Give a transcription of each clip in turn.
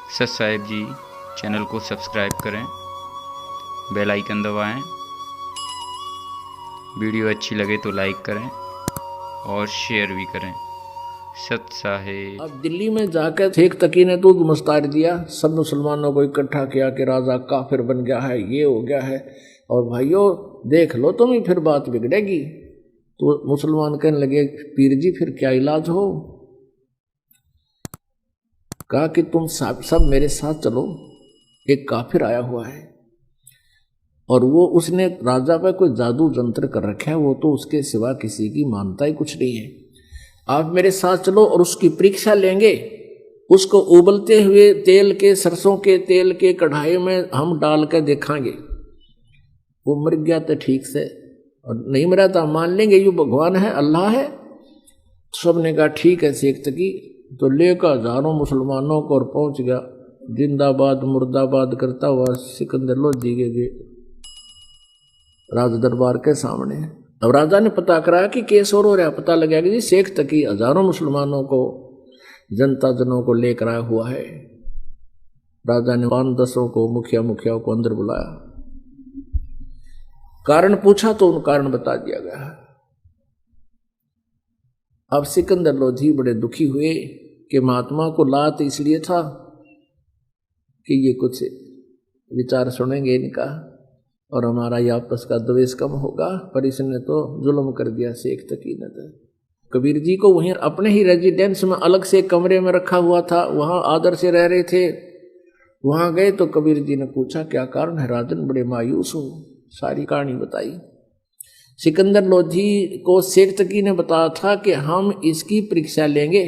सत साहिब जी चैनल को सब्सक्राइब करें, बेल आइकन दबाएं। वीडियो अच्छी लगे तो लाइक करें और शेयर भी करें। सत साहिब। अब दिल्ली में जाकर शेख तकी ने दूध मुस्तार दिया, सब मुसलमानों को इकट्ठा किया कि राजा काफिर बन गया है, ये हो गया है, और भाइयों देख लो तुम ही फिर बात बिगड़ेगी। तो मुसलमान कहने लगे पीर जी फिर क्या इलाज हो? कहा कि तुम सब मेरे साथ चलो, एक काफिर आया हुआ है और वो उसने राजा पर कोई जादू जंत्र कर रखा है, वो तो उसके सिवा किसी की मानता ही कुछ नहीं है। आप मेरे साथ चलो और उसकी परीक्षा लेंगे। उसको उबलते हुए तेल के, सरसों के तेल के कढ़ाई में हम डाल कर देखांगे। वो मर गया तो ठीक से, और नहीं मरा तो मान लेंगे ये भगवान है, अल्लाह है। सब ने कहा ठीक है शेख तकी। तो लेकर हजारों मुसलमानों को और पहुंच गया जिंदाबाद मुर्दाबाद करता हुआ सिकंदर लोधी के राज दरबार के सामने। अब राजा ने पता करा कि केस और हो रहा, पता लगा कि जी शेख तकी हजारों मुसलमानों को, जनता जनों को लेकर आया हुआ है। राजा ने 5-10 को मुखिया को अंदर बुलाया, कारण पूछा तो उन कारण बता दिया गया। अब सिकंदर लोधी बड़े दुखी हुए कि महात्मा को लात इसलिए था कि ये कुछ विचार सुनेंगे इनका और हमारा ये आपस का द्वेष कम होगा, पर इसने तो जुल्म कर दिया शेख तकी ने। तो कबीर जी को वहीं अपने ही रेजिडेंस में अलग से कमरे में रखा हुआ था, वहां आदर से रह रहे थे। वहां गए तो कबीर जी ने पूछा क्या कारण है राजन, बड़े मायूस हो। सारी कहानी बताई। सिकंदर लोधी को शेख तकी ने बताया था कि हम इसकी परीक्षा लेंगे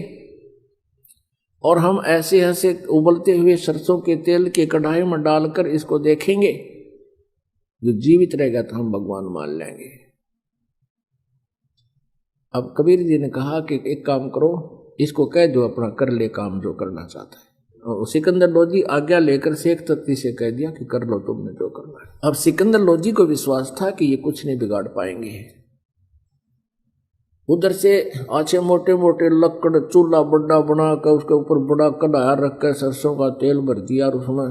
और हम ऐसे ऐसे उबलते हुए सरसों के तेल के कढ़ाई में डालकर इसको देखेंगे, जो जीवित रहेगा तो हम भगवान मान लेंगे। अब कबीर जी ने कहा कि एक काम करो, इसको कह दो अपना कर ले काम जो करना चाहता है। और सिकंदर लोधी आज्ञा लेकर शेख तकी से कह दिया कि कर लो तुमने जो करना है। अब सिकंदर लोधी को विश्वास था कि ये कुछ नहीं बिगाड़ पाएंगे। उधर से आछे मोटे मोटे लकड़ चूल्हा बड़ा बनाकर उसके ऊपर बड़ा कढ़ाया रखकर सरसों का तेल भर दिया और उसमें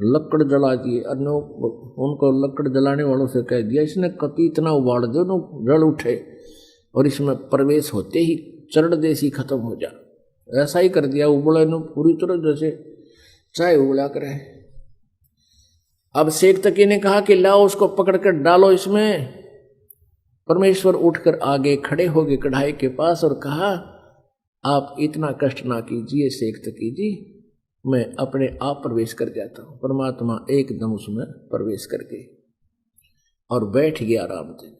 लकड़ जला दिए। उनको लकड़ जलाने वालों से कह दिया इसने कति इतना उबाल दो ना जल उठे और इसमें प्रवेश होते ही चरण देसी खत्म हो जा। ऐसा ही कर दिया, उबला नो पूरी तरह जैसे चाय उबला करे। अब शेख तकी ने कहा कि लाओ उसको पकड़ कर डालो इसमें। परमेश्वर उठकर आगे खड़े हो गए कढ़ाई के पास और कहा आप इतना कष्ट ना कीजिए शेख तकी जी, मैं अपने आप प्रवेश कर जाता हूं। परमात्मा एकदम उसमें प्रवेश करके और बैठ गया आराम से।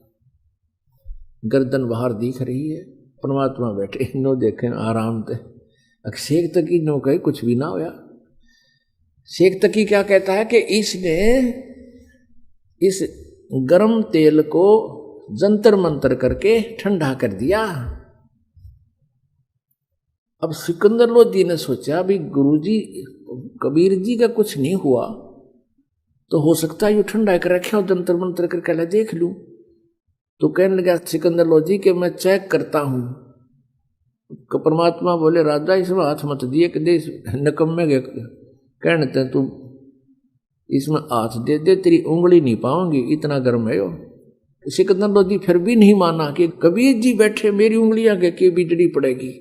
गर्दन बाहर दिख रही है, परमात्मा बैठे नो देखें आराम से। शेख तकी नो कहे कुछ भी ना होया। शेख तकी क्या कहता है कि इसने इस गर्म तेल को जंतर मंतर करके ठंडा कर दिया। अब सिकंदर लोधी ने सोचा भी गुरुजी कबीर जी का कुछ नहीं हुआ तो हो सकता है ये ठंडा कर रखे और जंतर मंतर करके ला देख लूं। तो कहने लगा सिकंदर लोधी के मैं चेक करता हूं। परमात्मा बोले राजा इसमें हाथ मत दिए कि दे नकम्मे के कहते तू इसमें हाथ दे दे, तेरी उंगली नहीं पाऊंगी, इतना गर्म है। सिकंदर लोधी फिर भी नहीं माना कि कबीर जी बैठे मेरी उंगलियां के बिजली पड़ेगी।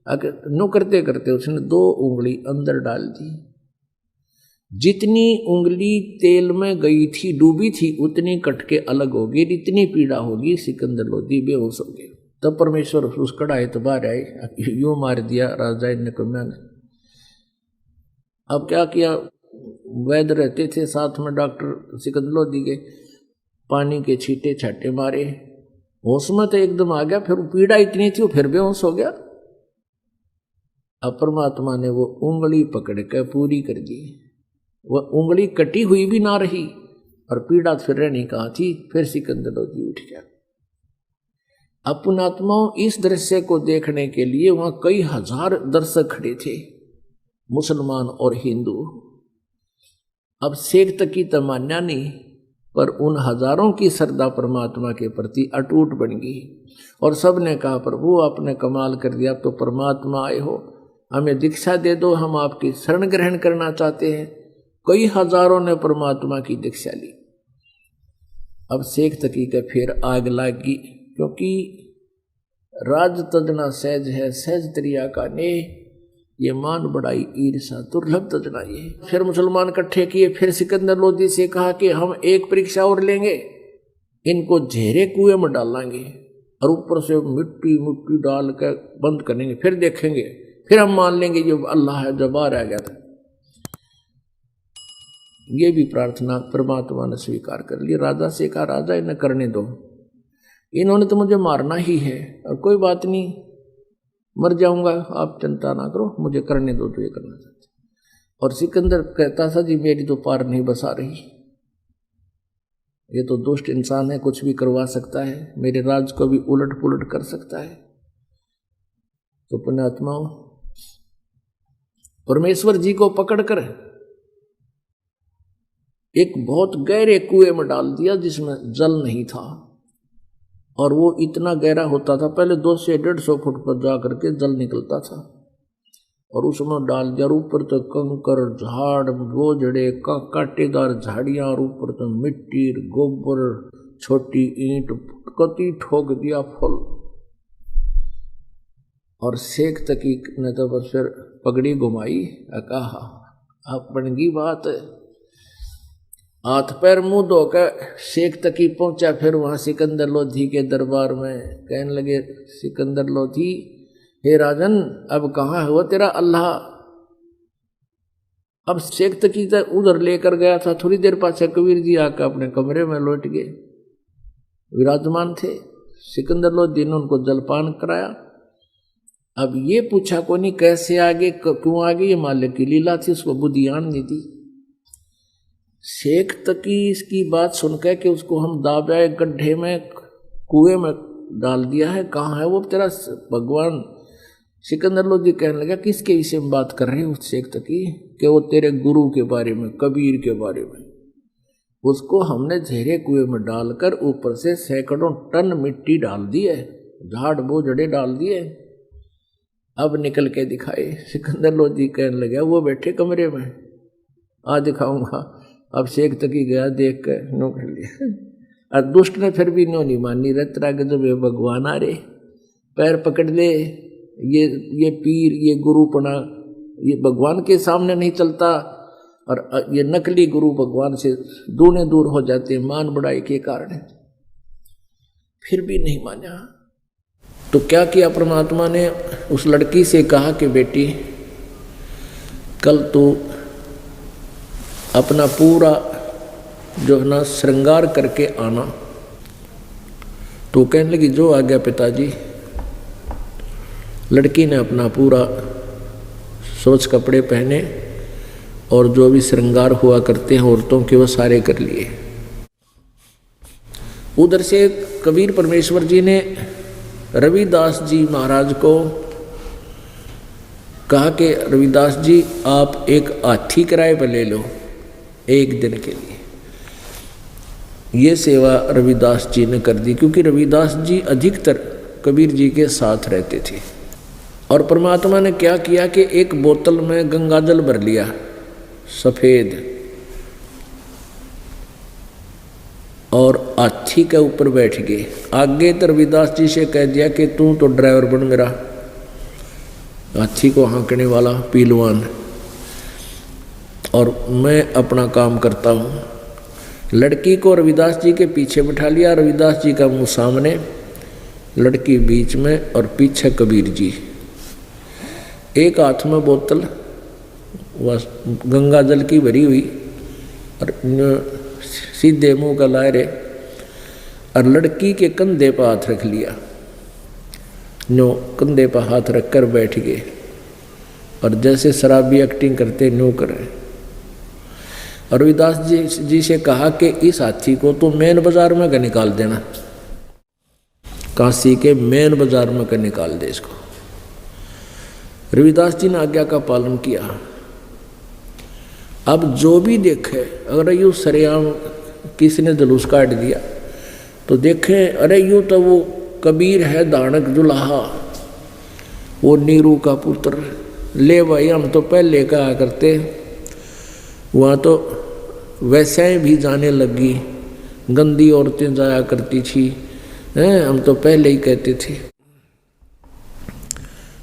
नो करते करते उसने 2 उंगली अंदर डाल दी। जितनी उंगली तेल में गई थी डूबी थी उतनी कट के अलग होगी, इतनी पीड़ा होगी। सिकंदर लोधी बेहोश हो गए। तब परमेश्वर उस कढ़ाई तो बाहर आए, यूं मार दिया राजा ने। अब क्या किया, वैद्य रहते थे साथ में डॉक्टर सिकंदर लोधी के, पानी के छींटे छाटे मारे, होश में तो एकदम आ गया। फिर पीड़ा इतनी थी वो फिर बेहोश हो गया। अब परमात्मा ने वो उंगली पकड़ कर पूरी कर दी। वह उंगली कटी हुई भी ना रही और पीड़ा फिर रहने कहा थी। फिर सिकंदर लोधी उठ गया। अब पुणात्माओं इस दृश्य को देखने के लिए वहां कई हजार दर्शक खड़े थे, मुसलमान और हिंदू। अब शेख तकी तो मान्या नहीं, पर उन हजारों की श्रद्धा परमात्मा के प्रति अटूट बन गई और सब ने कहा प्रभु आपने कमाल कर दिया, अब तो परमात्मा आए हो, हमें दीक्षा दे दो, हम आपकी शरण ग्रहण करना चाहते हैं। कई हजारों ने परमात्मा की दीक्षा ली। अब शेख तकी का फिर आग लागी, क्योंकि राज तजना सहज है, सहज तरिया का ने, ये मान बढ़ाई ईर्षा दुर्लभ तजना ये। फिर मुसलमान इकट्ठे किए, फिर सिकंदर लोधी से कहा कि हम एक परीक्षा और लेंगे, इनको झेरे कुएं में डालेंगे और ऊपर से मिट्टी मिट्टी डाल कर बंद करेंगे, फिर देखेंगे, फिर हम मान लेंगे ये अल्लाह है जो बाहर आ गया था। ये भी प्रार्थना परमात्मा ने स्वीकार कर ली। राजा से कहा, राजा इन्हें करने दो, इन्होंने तो मुझे मारना ही है, और कोई बात नहीं, मर जाऊंगा, आप चिंता ना करो, मुझे करने दो जो ये करना चाहते। और सिकंदर कहता था, जी मेरी तो पार नहीं बसा रही, ये तो दुष्ट इंसान है, कुछ भी करवा सकता है, मेरे राज को भी उलट पुलट कर सकता है। तो पुण्यात्माओं, परमेश्वर जी को पकड़कर एक बहुत गहरे कुएं में डाल दिया जिसमें जल नहीं था, और वो इतना गहरा होता था, पहले 200 से 150 फुट पर जा करके जल निकलता था, और उसमें डाल दिया। और ऊपर तो कंकर झाड़ बोझड़े कांटेदार झाड़ियां, और ऊपर तो मिट्टी गोबर छोटी ईंट कति ठोक दिया फल। और शेख तकी ने तो बस फिर पगड़ी घुमाई, कहा अब बनगी बात। हाथ पैर मुंह धोकर शेख तकी पहुंचा। फिर वहां सिकंदर लोधी के दरबार में कहने लगे, सिकंदर लोधी, हे राजन, अब कहाँ है वो तेरा अल्लाह? अब शेख तकी तो उधर लेकर गया था, थोड़ी देर पाछे कबीर जी आकर अपने कमरे में लौट गए, विराजमान थे। सिकंदर लोधी ने उनको जलपान कराया। अब ये पूछा को नहीं कैसे आगे, क्यों आगे, ये मालिक की लीला थी, उसको बुद्धियान नहीं थी। शेख तकी इसकी बात सुनकर कि उसको हम दाब्या गड्ढे में कुएं में डाल दिया है, कहाँ है वो तेरा भगवान? सिकंदर लोधी कहने लगा, किसके विषय में बात कर रहे हो शेख तकी? कि वो तेरे गुरु के बारे में, कबीर के बारे में। उसको हमने झेरे कुएं में डालकर ऊपर से सैकड़ों टन मिट्टी डाल दी है, झाड़ बोझड़े डाल दिए, अब निकल के दिखाए। सिकंदर लोधी कहने लगा, वो बैठे कमरे में, आ दिखाऊंगा। अब शेख तकी गया, देख कर नो कर लिया। और दुष्ट ने फिर भी नो नहीं मानी, रतरा के जब ये भगवान आ रहे, पैर पकड़ ले, ये पीर, ये गुरुपना, ये भगवान के सामने नहीं चलता, और ये नकली गुरु भगवान से दूने दूर हो जाते मान बढ़ाई के कारण। फिर भी नहीं माना। तो क्या किया परमात्मा ने? उस लड़की से कहा कि बेटी, कल तो अपना पूरा जो है ना श्रृंगार करके आना। तो कहने लगी, जो आ गया पिताजी। लड़की ने अपना पूरा सोच कपड़े पहने और जो भी श्रृंगार हुआ करते हैं औरतों के, वो सारे कर लिए। उधर से कबीर परमेश्वर जी ने रविदास जी महाराज को कहा कि रविदास जी, आप एक हाथी किराए पर ले लो 1 दिन के लिए। ये सेवा रविदास जी ने कर दी, क्योंकि रविदास जी अधिकतर कबीर जी के साथ रहते थे। और परमात्मा ने क्या किया कि एक बोतल में गंगा जल भर लिया सफेद, और हाथी के ऊपर बैठ गए। आगे तो रविदास जी से कह दिया कि तू तो ड्राइवर बन मेरा, हाथी को हाँकने वाला पहलवान, और मैं अपना काम करता हूँ। लड़की को रविदास जी के पीछे बैठा लिया, रविदास जी का मुंह सामने, लड़की बीच में, और पीछे कबीर जी। एक हाथ में बोतल वह गंगा जल की भरी हुई, और सीधे मुंह का लाए रहे, और लड़की के कंधे पर हाथ रख लिया। नो कंधे पर हाथ रखकर बैठ गए, और जैसे शराबी एक्टिंग करते नो कर रहे। और रविदास जी से कहा कि इस हाथी को तो मेन बाजार में का निकाल देना, काशी के मेन बाजार में का निकाल दे इसको। रविदास जी ने आज्ञा का पालन किया। अब जो भी देखे, अगर यूँ सरेआम किसी ने जुलूस काट दिया तो देखे, अरे यूँ तो वो कबीर है दानक जुलाहा, वो नीरू का पुत्र, ले भाई हम तो पहले कहा करते, वहाँ तो वैसे भी जाने लगी, गंदी औरतें जाया करती थी, हैं हम तो पहले ही कहते थे।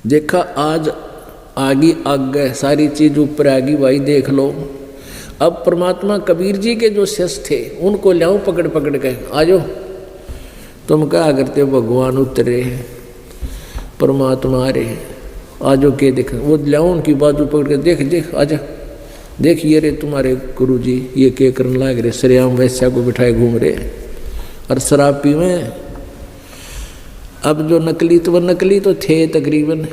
देखा आज आगे आगे सारी चीज ऊपर आ गई भाई, देख लो। अब परमात्मा कबीर जी के जो शिष्य थे उनको लाओ पकड़ पकड़ के, आजो तुम क्या करते हो, भगवान उतरे परमात्मा आ रहे, आजो के देख, वो लाओ उनकी बाजू पकड़ के, देख देख आजा, देख ये रे तुम्हारे गुरु जी ये क्या करने लग रहे, श्रेयाम वैश्या को बिठाए घूम रहे और शराब पीवे। अब जो नकली तो वो नकली तो थे तकरीबन,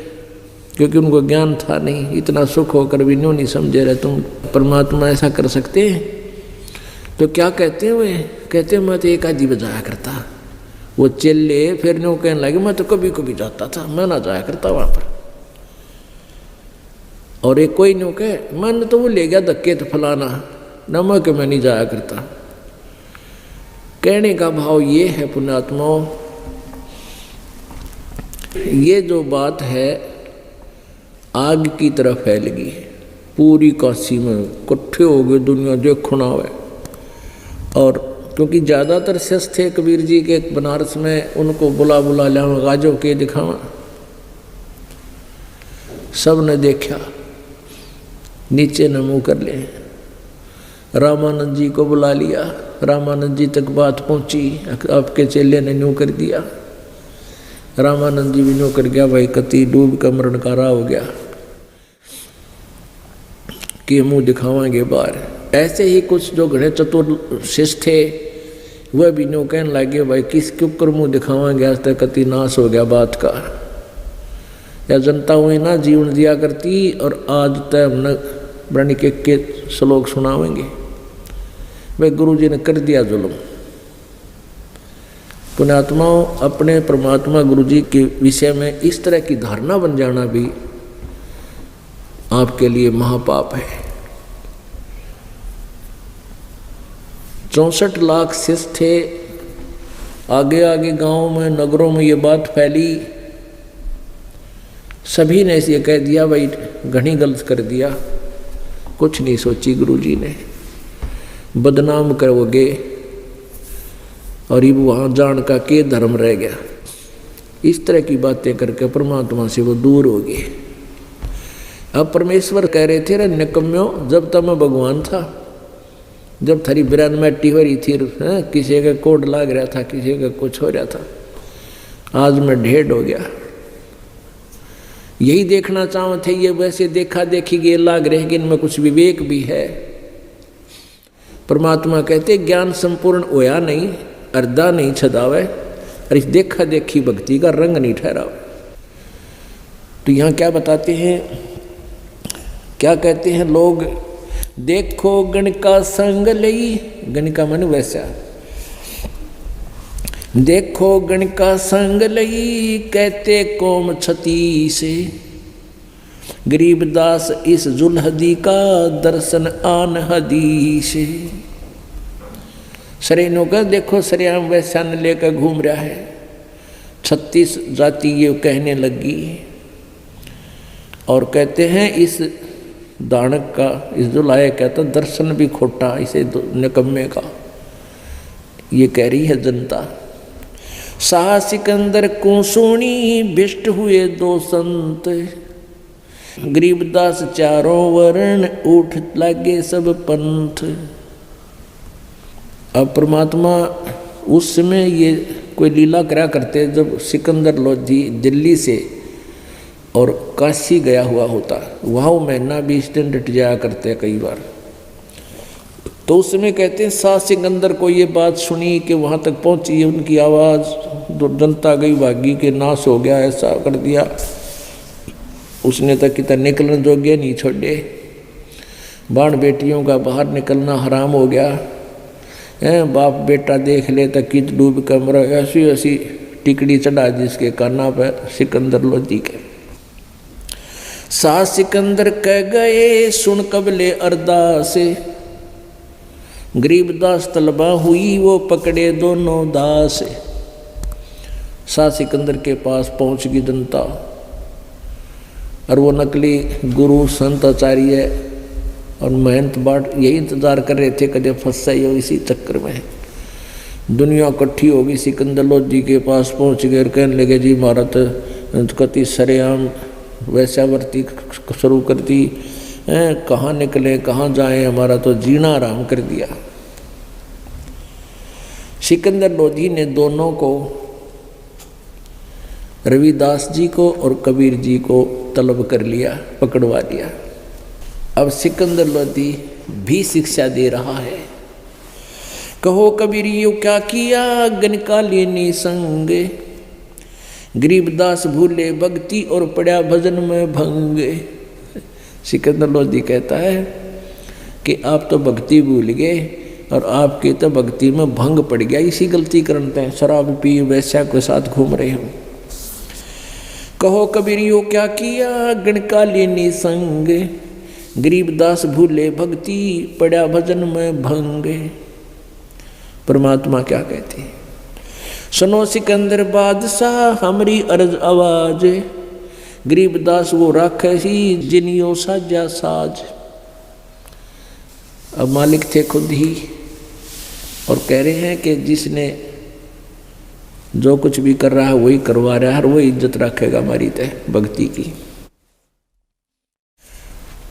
क्योंकि उनको ज्ञान था नहीं, इतना सुख होकर भी न्यों नहीं समझे रहे तुम परमात्मा ऐसा कर सकते हैं। तो क्या कहते हैं वे, कहते हैं मैं तो एक आदि बजाया करता, वो चेले फिर न्यों कहने लगे मैं तो कभी कभी जाता था, मैं ना जाया करता वहाँ पर। और एक कोई न्यों कहे मन तो वो ले गया धक्के तो फलाना, नमक मैं नहीं जाया करता। कहने का भाव ये है पुण्यात्माओं, ये जो बात है आग की तरह फैल गई है पूरी काशी में, इकट्ठे हो गए दुनिया देखना है। और क्योंकि ज़्यादातर शिष्य थे कबीर जी के बनारस में, उनको बुला बुला लिया गाजो के दिखावा, सब ने देखा, नीचे न मुँह कर ले। रामानंद जी को बुला लिया, रामानंद जी तक बात पहुँची, आपके चेले ने न्यू कर दिया, रामानंद जी भी न्यू कर गया, भाई कति डूब का मरण कारा हो गया कि मुँह दिखावांगे बाहर। ऐसे ही कुछ जो घने चतुर शिष्य थे वह भी न्यू कहने लगे भाई किस क्यों कर मुँह दिखावांगे, आज तक कति नाश हो गया बात का, या जनता हुई ना जीवन दिया करती और आज तक हमने ब्रणी के श्लोक सुनावेंगे। भाई गुरु जी ने कर दिया जुल्म। पुण्यात्माओं अपने परमात्मा गुरु जी के विषय में इस तरह की धारणा बन जाना भी आपके लिए महापाप है। 64 लाख शिष्य थे, आगे आगे गांव में नगरों में ये बात फैली, सभी ने इसे कह दिया भाई घनी गलत कर दिया, कुछ नहीं सोची गुरु जी ने, बदनाम करोगे और ये वहाँ जान का के धर्म रह गया। इस तरह की बातें करके परमात्मा से वो दूर हो गए। अब परमेश्वर कह रहे थे रे निकम्यो, जब तक मैं भगवान था, जब थारी बिरान मैटी हो रही थी, किसी का कोड लाग रहा था, किसी का कुछ हो रहा था, आज मैं ढेर हो गया। यही देखना चाहते थे, ये वैसे देखा देखी ये लाग रहे कि इनमें कुछ विवेक भी है। परमात्मा कहते ज्ञान संपूर्ण होया नहीं, अर्धा नहीं छदावे, और इस देखा देखी भक्ति का रंग नहीं ठहरावे। तो यहाँ क्या बताते हैं, क्या कहते हैं लोग, देखो गण का संग लई, गण का मन वैसा, देखो गण का संग लई कहते कोम छती से, गरीबदास इस जुलहदी का दर्शन आन हदी से। सरेनों का देखो सरेआम वैसा न लेकर घूम रहा है, 36 जाति ये कहने लगी। और कहते हैं इस दानक का, इस जुलाया कहता दर्शन भी खोटा इसे निकम्मे का, ये कह रही है जनता। शाह सिकंदर को सोनी भिष्ट हुए 2 संत, गरीबदास चारों वर्ण उठ लगे सब पंथ। अब परमात्मा उस समय ये कोई लीला करा करते जब सिकंदर लोधी दिल्ली से और काशी गया हुआ होता, वहाँ वो महीना 20 दिन डट जाया करते कई बार। तो उस समय कहते हैं शाह सिकंदर को ये बात सुनी कि वहाँ तक पहुँची उनकी आवाज़, जनता गई भागी के नाश हो गया, ऐसा कर दिया। उसने तक कितना निकलने जोगे नहीं छोड़े, बाण बेटियों का बाहर निकलना हराम हो गया है। बाप बेटा देख ले तक कित डूब कमरा, ऐसी ऐसी टिकड़ी चढ़ा जिसके काना पर सिकंदर लोधी के। शाह सिकंदर कह गए सुन कबले अरदास, गरीबदास तलबा हुई वो पकड़े दोनों दास। शाह सिकंदर के पास पहुंच गई जनता, और वो नकली गुरु संत आचार्य और महंत बाट यही इंतजार कर रहे थे कदे फंस जाइए। इसी चक्कर में दुनिया इकट्ठी होगी, सिकंदर लोधी के पास पहुंच गए, कहने लगे जी भारत कति सरेआम वैश्यावर्ती शुरू कर दी, कहाँ निकले कहाँ जाएं, हमारा तो जीना आराम कर दिया। सिकंदर लोधी ने दोनों को, रविदास जी को और कबीर जी को तलब कर लिया, पकड़वा लिया। अब सिकंदर लोधी भी शिक्षा दे रहा है। कहो कबीर यू क्या किया गणका लेने संग, गरीबदास भूले भक्ति और पड़ा भजन में भंग। सिकंदर लोधी कहता है कि आप तो भक्ति भूल गए और आपकी तो भक्ति में भंग पड़ गया, इसी गलती करते हैं, शराब पी वैश्या के साथ घूम रहे हो। कहो कबीर यू क्या किया गणका लेने संग, गरीबदास भूले भक्ति पड़ा भजन में भंग। परमात्मा क्या कहते हैं, सुनो सिकंदर बादशाह हमारी अर्ज आवाज, गरीबदास वो राखे ही जिनियो साजा साज। अब मालिक थे खुद ही और कह रहे हैं कि जिसने जो कुछ भी कर रहा है वही करवा रहा है और वही इज्जत रखेगा हमारी तय भक्ति की।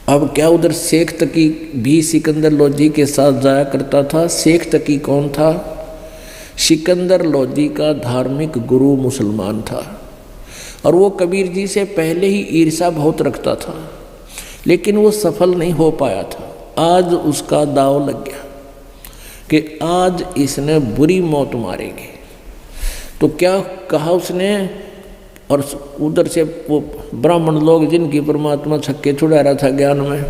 अब क्या उधर शेख तकी भी सिकंदर लोधी के साथ जाया करता था। शेख तकी कौन था? सिकंदर लोधी का धार्मिक गुरु मुसलमान था और वो कबीर जी से पहले ही ईर्ष्या बहुत रखता था, लेकिन वो सफल नहीं हो पाया था। आज उसका दाव लग गया कि आज इसने बुरी मौत मारेंगे। तो क्या कहा उसने, और उधर से वो ब्राह्मण लोग जिनकी परमात्मा छक्के छुड़ा रहा था ज्ञान में,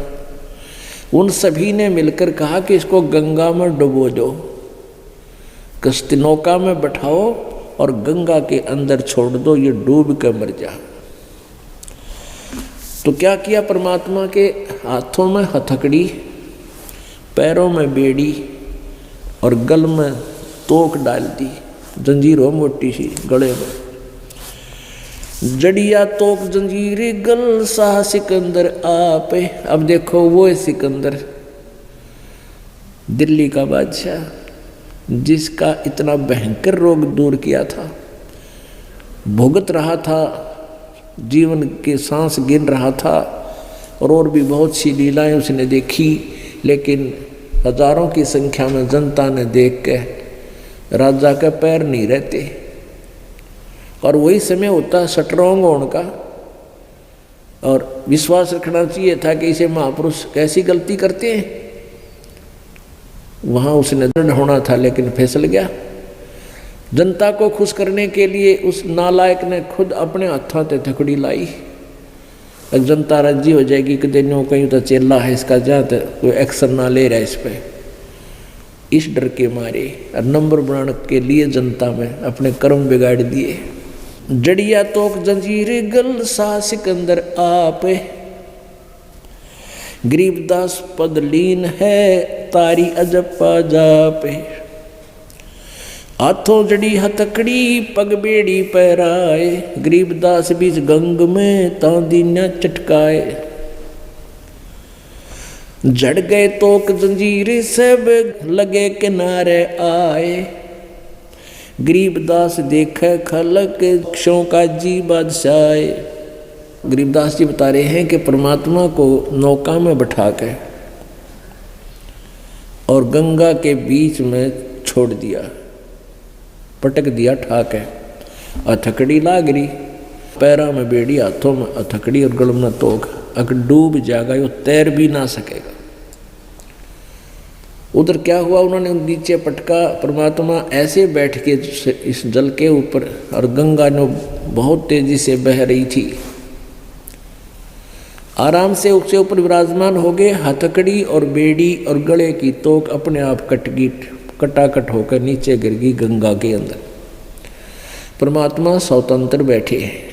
उन सभी ने मिलकर कहा कि इसको गंगा में डुबो दो, कश्ती नौका में बैठाओ और गंगा के अंदर छोड़ दो, ये डूब कर मर जा। तो क्या किया, परमात्मा के हाथों में हथकड़ी, पैरों में बेड़ी और गल में तोक डाल दी, जंजीर हो मोटी सी गले में, जड़िया तोक जंजीर गल शाह सिकंदर आप। अब देखो वो है सिकंदर, दिल्ली का बादशाह, जिसका इतना भयंकर रोग दूर किया था, भुगत रहा था, जीवन के सांस गिन रहा था और भी बहुत सी लीलाएं उसने देखी, लेकिन हजारों की संख्या में जनता ने देख के राजा के पैर नहीं रहते। और वही समय होता है स्ट्रॉन्ग होने का, और विश्वास रखना चाहिए था कि इसे महापुरुष कैसी गलती करते हैं। वहाँ उसने दृढ़ होना था, लेकिन फिसल गया। जनता को खुश करने के लिए उस नालायक ने खुद अपने हाथों से थकड़ी लाई। अब जनता राजी हो जाएगी कि दिन कहीं तो चेला है इसका, जहाँ तक कोई एक्शन ना ले रहा है इस पर, इस डर के मारे और नंबर बनाने के लिए जनता में अपने कर्म बिगाड़ दिए। जड़िया तोक जंजीर गल सा सिकंदर आप, गरीबदास पद लीन है तारी अजपा जापे। हाथों जड़ी हथकड़ी पग बेड़ी पैराए, गरीबदास बीच गंग में तांदी न चटकाए। जड़ गए तोक जंजीर सब लगे किनारे आए, गरीबदास देखे खलक क्षों का जी बादशाह। गरीबदास जी बता रहे हैं कि परमात्मा को नौका में बैठा के और गंगा के बीच में छोड़ दिया, पटक दिया ठाके, हथकड़ी लाग रही, पैरों में बेड़ी, हाथों में हथकड़ी और गल में तोक। अगर डूब जाएगा वो तैर भी ना सकेगा। उधर क्या हुआ, उन्होंने नीचे पटका, परमात्मा ऐसे बैठ के इस जल के ऊपर, और गंगा ने बहुत तेजी से बह रही थी, आराम से उसके ऊपर विराजमान हो गए। हथकड़ी और बेड़ी और गले की तोक अपने आप कटाकट होकर नीचे गिर गई गंगा के अंदर। परमात्मा स्वतंत्र बैठे हैं।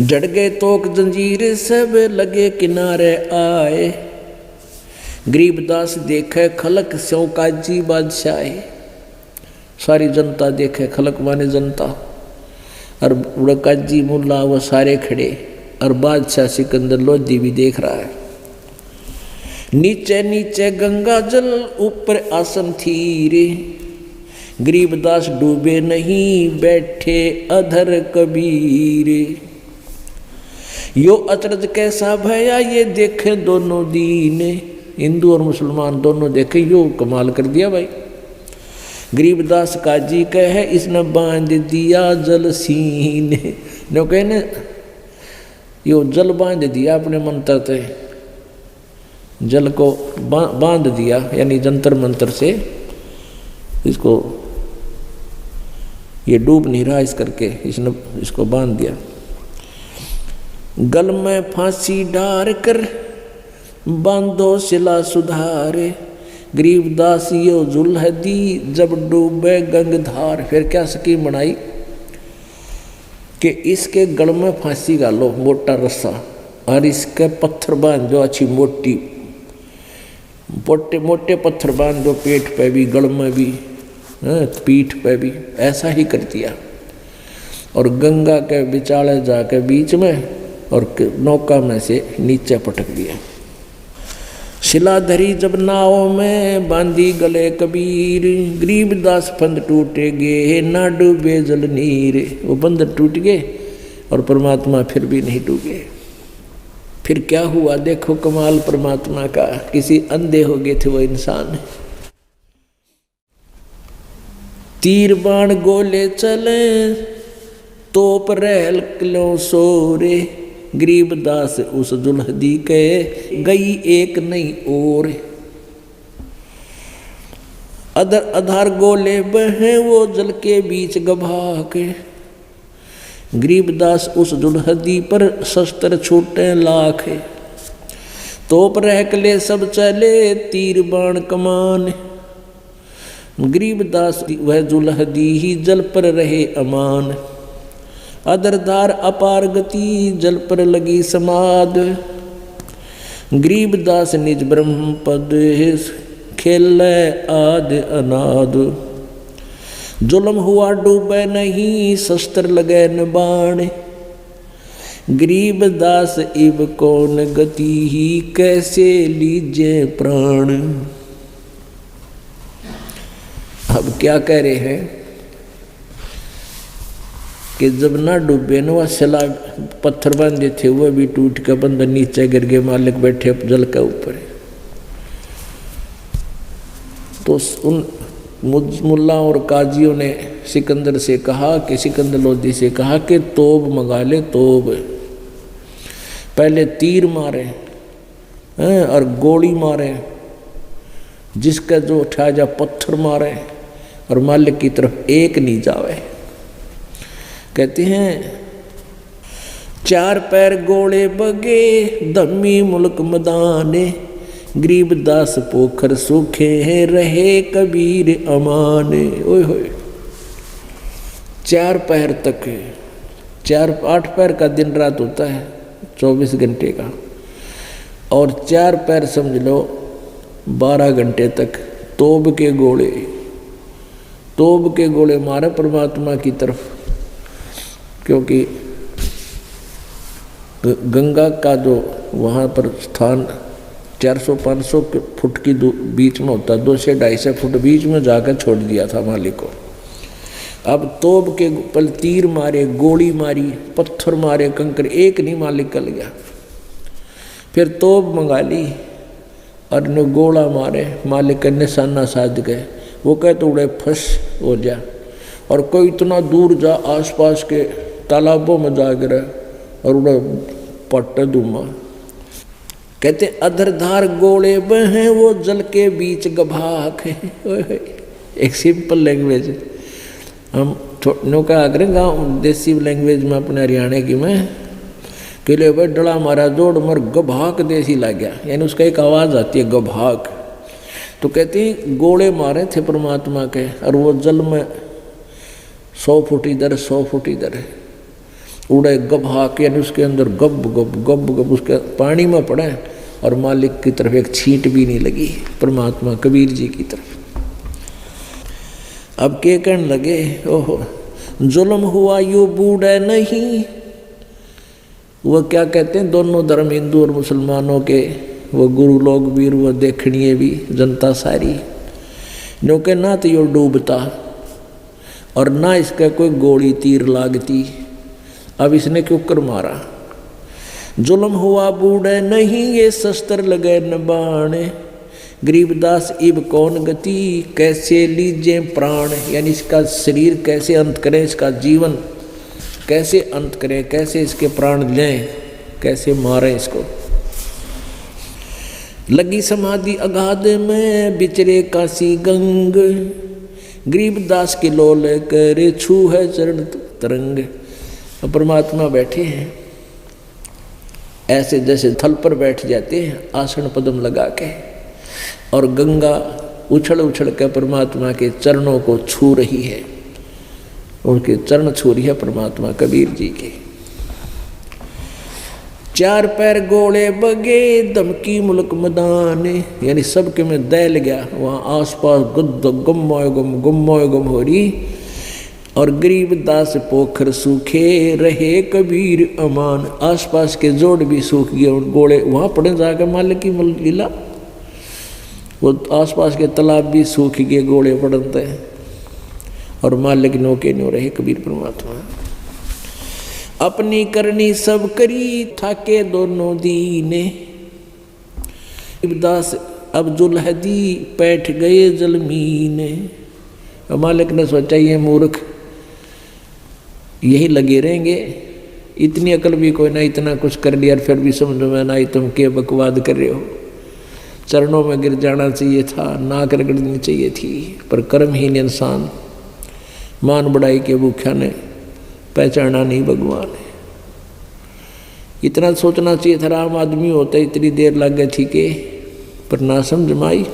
जड़ गए तोक जंजीर सब लगे किनारे आए, गरीबदास देखे खलक स्यों काजी बादशाह। सारी जनता देखे, खलक माने जनता, और काजी मुल्ला वो सारे खड़े, और बादशाह सिकंदर लोधी भी देख रहा है। नीचे नीचे गंगा जल ऊपर आसन थी रे, गरीबदास डूबे नहीं बैठे अधर कबीर। यो अचरज कैसा भया ये देखे दोनों दीन, हिंदू और मुसलमान दोनों देखे, यो कमाल कर दिया भाई। गरीबदास काजी कहे इसने बांध दिया जल सीने, नो कहने यो जल बांध दिया अपने मंत्र से, जल को बांध दिया यानी जंतर मंत्र से, इसको ये डूब नहीं रहा इस करके इसने इसको बांध दिया। गल में फांसी डार कर बांधो सिला सुधारे, गरीबदास यो जुल्हदी जब डूबे गंगधार। फिर क्या स्कीम बनाई कि इसके गल में फांसी डालो मोटा रस्सा, और इसके पत्थर बांध दो अच्छी मोटी, मोटे मोटे पत्थर बांध दो पेट पे भी गल में भी पीठ पे भी। ऐसा ही कर दिया और गंगा के बिचाले जाके बीच में और नौका में से नीचे पटक दिया। शिलाधरी जब नाव में बांधी गले कबीर, गरीबदास फंद टूटे गे ना डूबे जल नीर। वो बंद टूट गए और परमात्मा फिर भी नहीं डूबे। फिर क्या हुआ देखो कमाल परमात्मा का, किसी अंधे हो गए थे वो इंसान। तीर बाण गोले चले तोप रहल किलो सोरे, गरीबदास उस जुल्हदी के गई एक नहीं और। अधर अधार गोले बहे वो जल के बीच गभा के, गरीबदास उस जुल्हदी पर शस्त्र छूटे लाख। तोप रहकले सब चले तीर बाण कमान, गरीबदास वह जुल्हदी ही जल पर रहे अमान। अदरधार अपार गति जल पर लगी समाद, गरीबदास निज ब्रह्म पद खेल आद अनाद। जुल्म हुआ डूबे नहीं शस्त्र लगे न बाण, गरीबदास इब कौन गति ही कैसे लीजे प्राण। अब क्या कह रहे हैं कि जब ना डूबे न वह सिला पत्थर बांधे थे वह भी टूट कर बंद नीचे गिर गए, मालिक बैठे जल के ऊपर। तो उन मुल्ला और काजियों ने सिकंदर से कहा कि सिकंदर लोधी से कहा कि तोब मंगा ले, तोब। पहले तीर मारे और गोली मारे, जिसका जो उठा जा पत्थर मारे और मालिक की तरफ एक नहीं जावे। कहते हैं चार पैर गोले बगे धम्मी मुल्क मदाने, गरीबदास पोखर सूखे हैं रहे कबीर अमाने। ओए होए, 4 पैर तक, 8 पैर का दिन रात होता है 24 घंटे का, और 4 पैर समझ लो 12 घंटे तक तोब के गोले मारे परमात्मा की तरफ। क्योंकि गंगा का जो वहाँ पर स्थान 400-500 फुट की बीच में होता, 2 से 250 फुट बीच में जाकर छोड़ दिया था मालिक को। अब तोब के पल तीर मारे, गोली मारी, पत्थर मारे, कंकर, एक नहीं मालिक कल गया। फिर तोब मंगा ली और ने गोला मारे, मालिक के निशाना साध गए। वो कहते उड़े फंस हो जा, और कोई इतना दूर जा आसपास के तालाबों में जा गिरा और उड़े पट्टे दुमा। कहते अधरधार गोले बहे वो जल के बीच गभाक। एक सिंपल लैंग्वेज हम नो का करें गाँव देसी लैंग्वेज में अपने हरियाणा की में किले भाई डला मारा जोड़ मर गभाक देसी ला गया, यानी उसका एक आवाज़ आती है गभाक। तो कहते हैं गोले मारे थे परमात्मा के और वो जल में 100 फुट इधर 100 फुट इधर उड़े गभाक, यानी उसके अंदर गब गब गब गब उसके पानी में पड़े और मालिक की तरफ एक छींट भी नहीं लगी, परमात्मा कबीर जी की तरफ। अब के कहने लगे ओहो जुल्म हुआ यू बूढ़े नहीं। वो क्या कहते हैं, दोनों धर्म हिंदू और मुसलमानों के, वो गुरु लोग भी वो देखनिए भी जनता सारी, जो के ना तो यो डूबता और ना इसका कोई गोली तीर लागती, अब इसने क्यों कर मारा। जुल्म हुआ बूढ़े नहीं, ये शस्त्र लगे न बाण, गरीबदास इब कौन गति, कैसे लीजे प्राण, यानी इसका शरीर कैसे अंत करें, इसका जीवन कैसे अंत करें, कैसे इसके प्राण लें, कैसे मारें इसको। लगी समाधि अगाध में, बिचरे काशी गंग, गरीबदास के लोल करे छू है चरण तरंग। परमात्मा बैठे हैं ऐसे जैसे थल पर बैठ जाते हैं आसन पद्म लगा के, और गंगा उछल उछल कर परमात्मा के चरणों को छू रही है, उनके चरण छू रही है परमात्मा कबीर जी के। चार पैर गोले बगे, दमकी मुल्क मैदान, यानी सबके में दैल गया, वहाँ आसपास गुद्द गुम्मोय गुम हो रही, और गरीबदास पोखर सूखे रहे कबीर अमान, आसपास के जोड़ भी सूख गए, और गोले वहाँ पड़े जाकर मालिक की लीला, वो आसपास के तालाब भी सूख गए, गोले पड़ते हैं, और मालिक नौके नो रहे कबीर परमात्मा। अपनी करनी सब करी, थाके दोनों दीने, गरीबदास अब जुल्हदी बैठ गए जलमीने। मालिक ने सोचा ये मूर्ख यही लगे रहेंगे, इतनी अकल भी कोई ना, इतना कुछ कर लिया फिर भी समझ में ना आई, तुम के बकवाद कर रहे हो। चरणों में गिर जाना चाहिए था, नाक रगड़नी चाहिए थी, पर कर्महीन इंसान मान बढ़ाई के भूखा ने पहचाना नहीं भगवान है। इतना सोचना चाहिए था, आम आदमी होता इतनी देर लग गई थी के, पर ना समझ माई।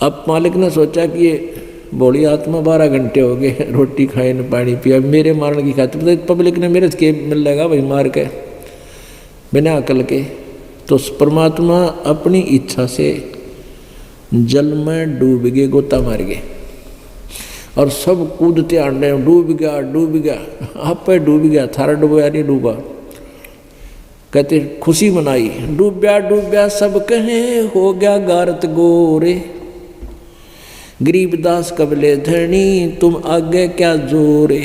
अब मालिक ने सोचा कि ये बोली आत्मा 12 घंटे हो गए, रोटी खाए न पानी पिया, मेरे मारने की खातिर पब्लिक ने मेरे के मिल लेगा भाई मार के बिना अकल के। तो परमात्मा अपनी इच्छा से जल में डूब गए, गोता मार गए, और सब कूदते आंडे, डूब गया, आप पे डूब गया, थारा डूबा नहीं डूबा। कहते खुशी मनाई, डूब्या सब कहे, हो गया गारत गोरे, गरीबदास कबले धरनी, तुम आगे क्या जोरे।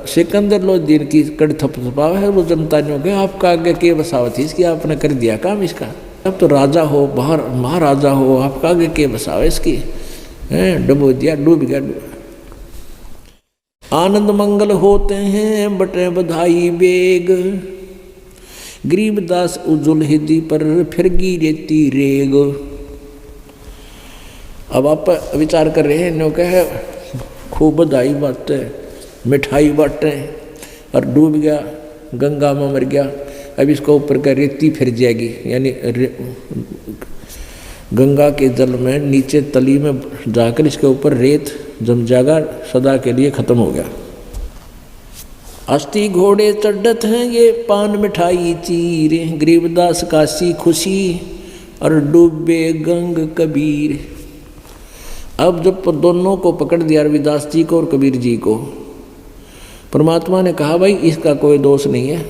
सिकंदर लोदीन की कड़ थपथपाव है, वो जनता ने कहा आपका आगे के बसावत थी इसकी, आपने कर दिया काम इसका, अब तो राजा हो, बाहर महाराजा हो, आपका आगे के बसाव इसकी, डुबो दिया, डूब गया। आनंद मंगल होते हैं बटे बधाई बेग, गरीबदास उजुल हिदी पर फिर गिरेती रेग। अब आप विचार कर रहे हैं, नो कहे खूब बधाई बांटते, मिठाई बांटते, और डूब गया, गंगा में मर गया, अब इसको ऊपर का रेती फिर जाएगी, यानी गंगा के जल में नीचे तली में जाकर इसके ऊपर रेत जम जाएगा, सदा के लिए खत्म हो गया। अस्थि घोड़े चढ़त हैं ये पान मिठाई चीरे, गरीबदास काशी खुशी और डूबे गंग कबीर। अब जब दोनों को पकड़ दिया, रविदास जी को और कबीर जी को, परमात्मा ने कहा भाई इसका कोई दोष नहीं है,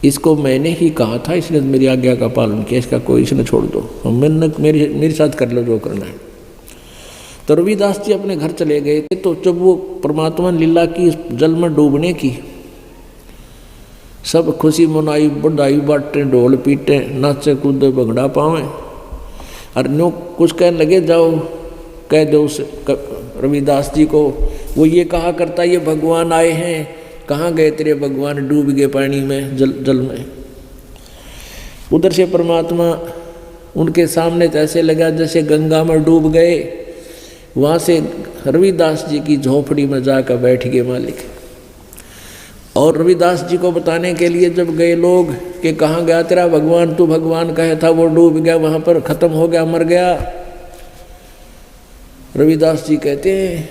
इसको मैंने ही कहा था, इसने मेरी आज्ञा का पालन किया, इसका कोई इसने छोड़ दो, मैंने मेरे साथ कर लो जो करना है। तो रविदास जी अपने घर चले गए थे। तो जब वो परमात्मा लीला की जल में डूबने की, सब खुशी मनाई, बधाई बांटे, ढोल पीटे, नाचे कूदे, भंगड़ा पावे, और नो कुछ कहने लगे, जाओ कह दो उस रविदास जी को, वो ये कहा करता ये भगवान आए हैं, कहाँ गए तेरे भगवान, डूब गए पानी में, जल में। उधर से परमात्मा उनके सामने तो ऐसे लगा जैसे गंगा में डूब गए। वहाँ से रविदास जी की झोपड़ी में जाकर बैठ गए मालिक, और रविदास जी को बताने के लिए जब गए लोग कि कहाँ गया तेरा भगवान, तू भगवान कहे था वो डूब गया, वहाँ पर खत्म हो गया, मर गया। रविदास जी कहते हैं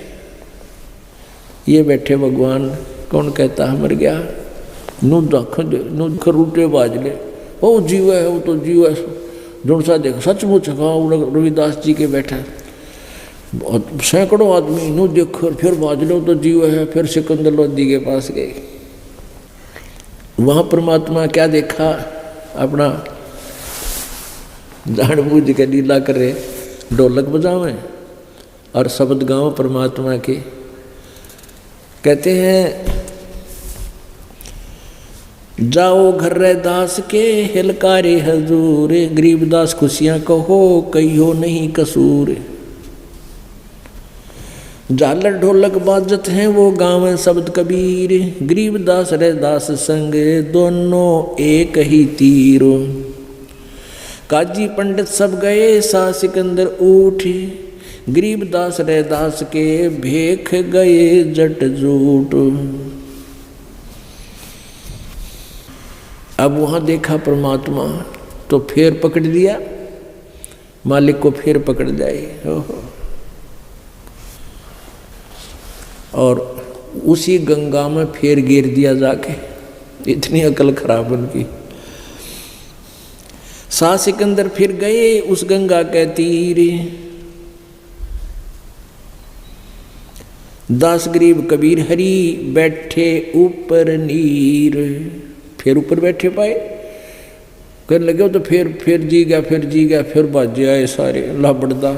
ये बैठे भगवान, कौन कहता है मर गया, नुख रूटे बाजले, वो जीव है, वो तो जीव है, जोड़ सा देखो सचमुच। हाँ रविदास जी के बैठा, बहुत सैकड़ों आदमी नू देखो, फिर बादलों तो जीव है, फिर सिकंदर लोधी के पास गए। वहाँ परमात्मा क्या देखा, अपना जानबूझ के लीला करे, ढोलक बजावे और शब्द गाओ परमात्मा के। कहते हैं जाओ घर रे दास के हिलकारे हजूर, गरीबदास खुशियां कहो कहियो नहीं कसूर। झालर ढोलक बाजत हैं वो गाँव शब्द कबीर, गरीबदास रे दास संग दोनों एक ही तीर। काजी पंडित सब गए सा सिकंदर उठ, गरीबदास रे दास के भेख गए जट जूट। अब वहाँ देखा परमात्मा तो फिर पकड़ लिया, मालिक को फिर पकड़ जाए। और उसी गंगा में फिर गिर दिया जाके, इतनी अकल खराब उनकी। सा सिकंदर फिर गए उस गंगा के तीर, दास गरीब कबीर हरि बैठे ऊपर नीर। फिर ऊपर बैठे पाए, कहने लगे तो फिर जी गया, फिर जी गया, फिर बाजे आए सारे लाबड़दा।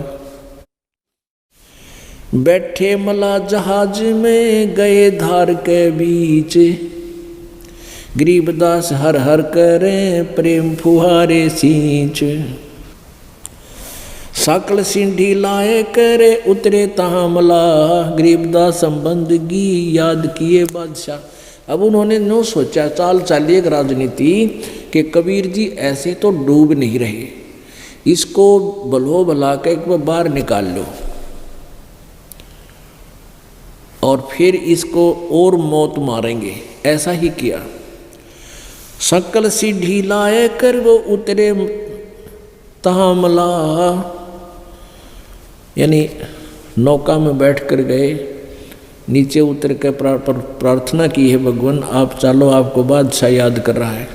बैठे मला जहाज में गए धार के बीच, गरीबदास हर हर करें प्रेम फुहारे सींच। सकल सिंधी लाए करे उतरे तहाँ मला, गरीबदास संबंदगी याद किए बादशाह। अब उन्होंने नो सोचा, चाल चाली एक राजनीति कि कबीर जी ऐसे तो डूब नहीं रहे, इसको बलो भला के एक बार निकाल लो और फिर इसको और मौत मारेंगे। ऐसा ही किया। सकल सीढ़ी लाए कर वो उतरे तहाँ मला, यानी नौका में बैठ कर गए, नीचे उतर के प्रार्थना की है, भगवान आप चालो, आपको बादशाह याद कर रहा है,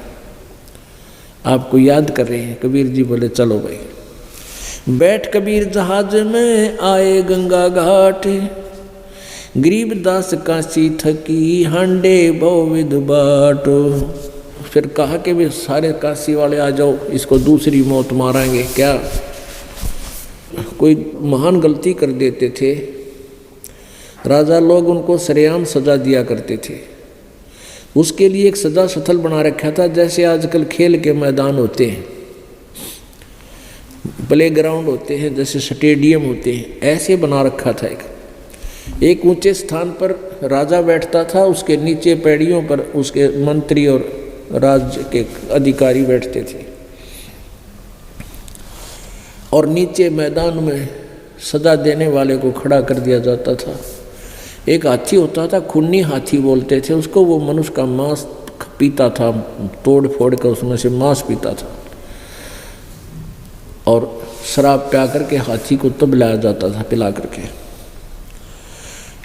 आपको याद कर रहे हैं। कबीर जी बोले चलो भाई। बैठ कबीर जहाज में आए गंगा घाट, गरीबदास काशी थकी हांडे बहुविध बाटो। फिर कहा कि भी सारे काशी वाले आ जाओ, इसको दूसरी मौत मारेंगे। क्या कोई महान गलती कर देते थे राजा लोग, उनको सरेआम सजा दिया करते थे। उसके लिए एक सजा स्थल बना रखा था, जैसे आजकल खेल के मैदान होते हैं, प्ले ग्राउंड होते हैं, जैसे स्टेडियम होते हैं, ऐसे बना रखा था। एक ऊंचे स्थान पर राजा बैठता था, उसके नीचे पैड़ियों पर उसके मंत्री और राज्य के अधिकारी बैठते थे, और नीचे मैदान में सजा देने वाले को खड़ा कर दिया जाता था। एक हाथी होता था, खूनी हाथी बोलते थे उसको, वो मनुष्य का मांस पीता था, तोड़ फोड़ कर उसमें से मांस पीता था, और शराब पिला करके हाथी को तब लाया जाता था, पिला करके।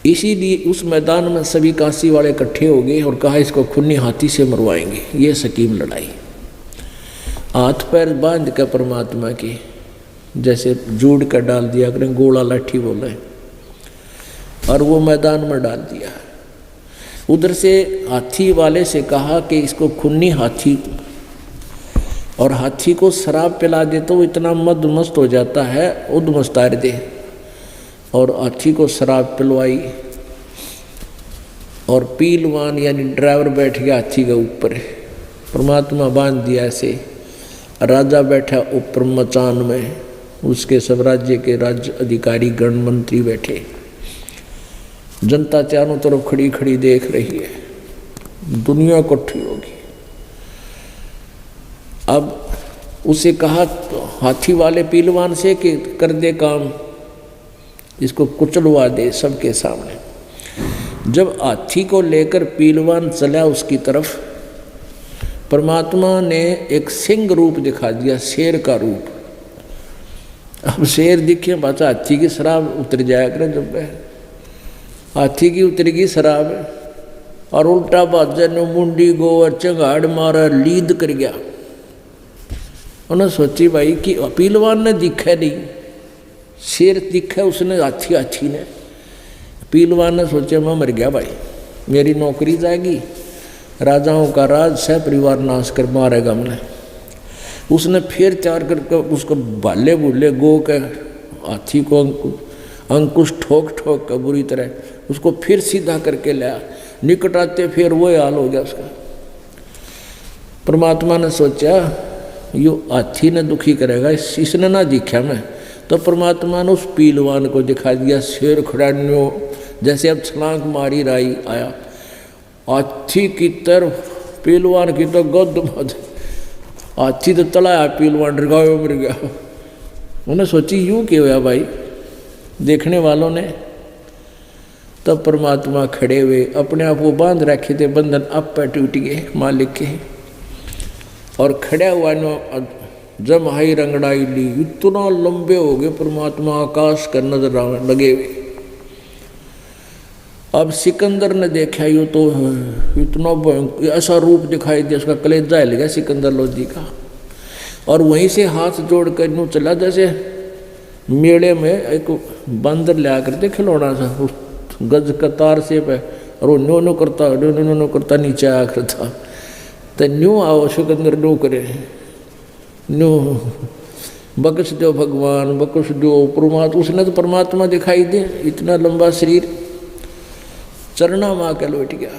इसीलिए उस मैदान में सभी काशी वाले इकट्ठे हो गए और कहा इसको खूनी हाथी से मरवाएंगे। ये सकीम लड़ाई, हाथ पैर बांध कर परमात्मा की जैसे जोड़ कर डाल दिया करें, गोला लाठी बोले, और वो मैदान में डाल दिया। उधर से हाथी वाले से कहा कि इसको खूनी हाथी, और हाथी को शराब पिला दे तो इतना मदमस्त हो जाता है, उद्मस्तार दे, और हाथी को शराब पिलवाई, और पीलवान यानी ड्राइवर बैठ गया हाथी के ऊपर, परमात्मा बांध दिया ऐसे, राजा बैठा ऊपर मचान में, उसके सब राज्य के राज्य अधिकारी गण मंत्री बैठे, जनता चारों तरफ खड़ी खड़ी देख रही है, दुनिया इकट्ठी होगी। अब उसे कहा तो हाथी वाले पीलवान से कि कर दे काम, इसको कुचलवा दे सबके सामने। जब हाथी को लेकर पीलवान चला उसकी तरफ, परमात्मा ने एक सिंह रूप दिखा दिया, शेर का रूप। अब शेर दिखे बाचा, हाथी की शराब उतर जाया करे, जब हाथी की उतरेगी शराब, और उल्टा बाजा ने मुंडी गोवर चंगाड़ मारा, लीद कर गया। उन्होंने सोची भाई कि पीलवान ने दिखा नहीं, शेर दिखा उसने हाथी हाथी ने। पीलवान ने सोचा मैं मर गया भाई, मेरी नौकरी जाएगी, राजाओं का राज सह परिवार नाश कर मारेगा मैंने। उसने फिर तैयार करके उसको भाले भूले गो के हाथी को अंकुश ठोक ठोक कर बुरी तरह उसको फिर सीधा करके लाया। निकट आते फिर वो हाल हो गया उसका। परमात्मा ने सोचा यो हाथी ने दुखी करेगा, इसने ना दिखा मैं, तो परमात्मा ने उस पीलवान को दिखा दिया। शेर खड़ान्यो जैसे अब छलांग मारी राई आया हाथी की तरफ, पीलवान की तो गद मद, हाथी तो तलाया, पीलवान डरगाओ मर गया। उन्हें सोची यूं क्यों हुआ भाई देखने वालों ने। तब परमात्मा खड़े हुए, अपने आप वो बांध रखे थे, बंधन अब पर टूट गए मालिक के, और खड़ा हुआ न जमहाई रंगड़ाई ली, इतना लंबे हो गए परमात्मा आकाश का नजर आने लगे हुए। अब सिकंदर ने देखा यो तो इतना ऐसा रूप दिखाई दिया, उसका कलेजा हिल गया सिकंदर लोधी का, और वहीं से हाथ जोड़ कर यूँ चला जैसे मेले में एक बंदर लिया करते खिलौना सा, उस गज का तार से पे, और वो न्यो न्यो करता नीचे आया करता। तो न्यू आओ सिकंदर न्यू करे, न्यू बख्श दो भगवान, बख्श दो परमात्मा। उसने तो परमात्मा दिखाई दे, इतना लंबा शरीर, चरना माँ का लौट गया।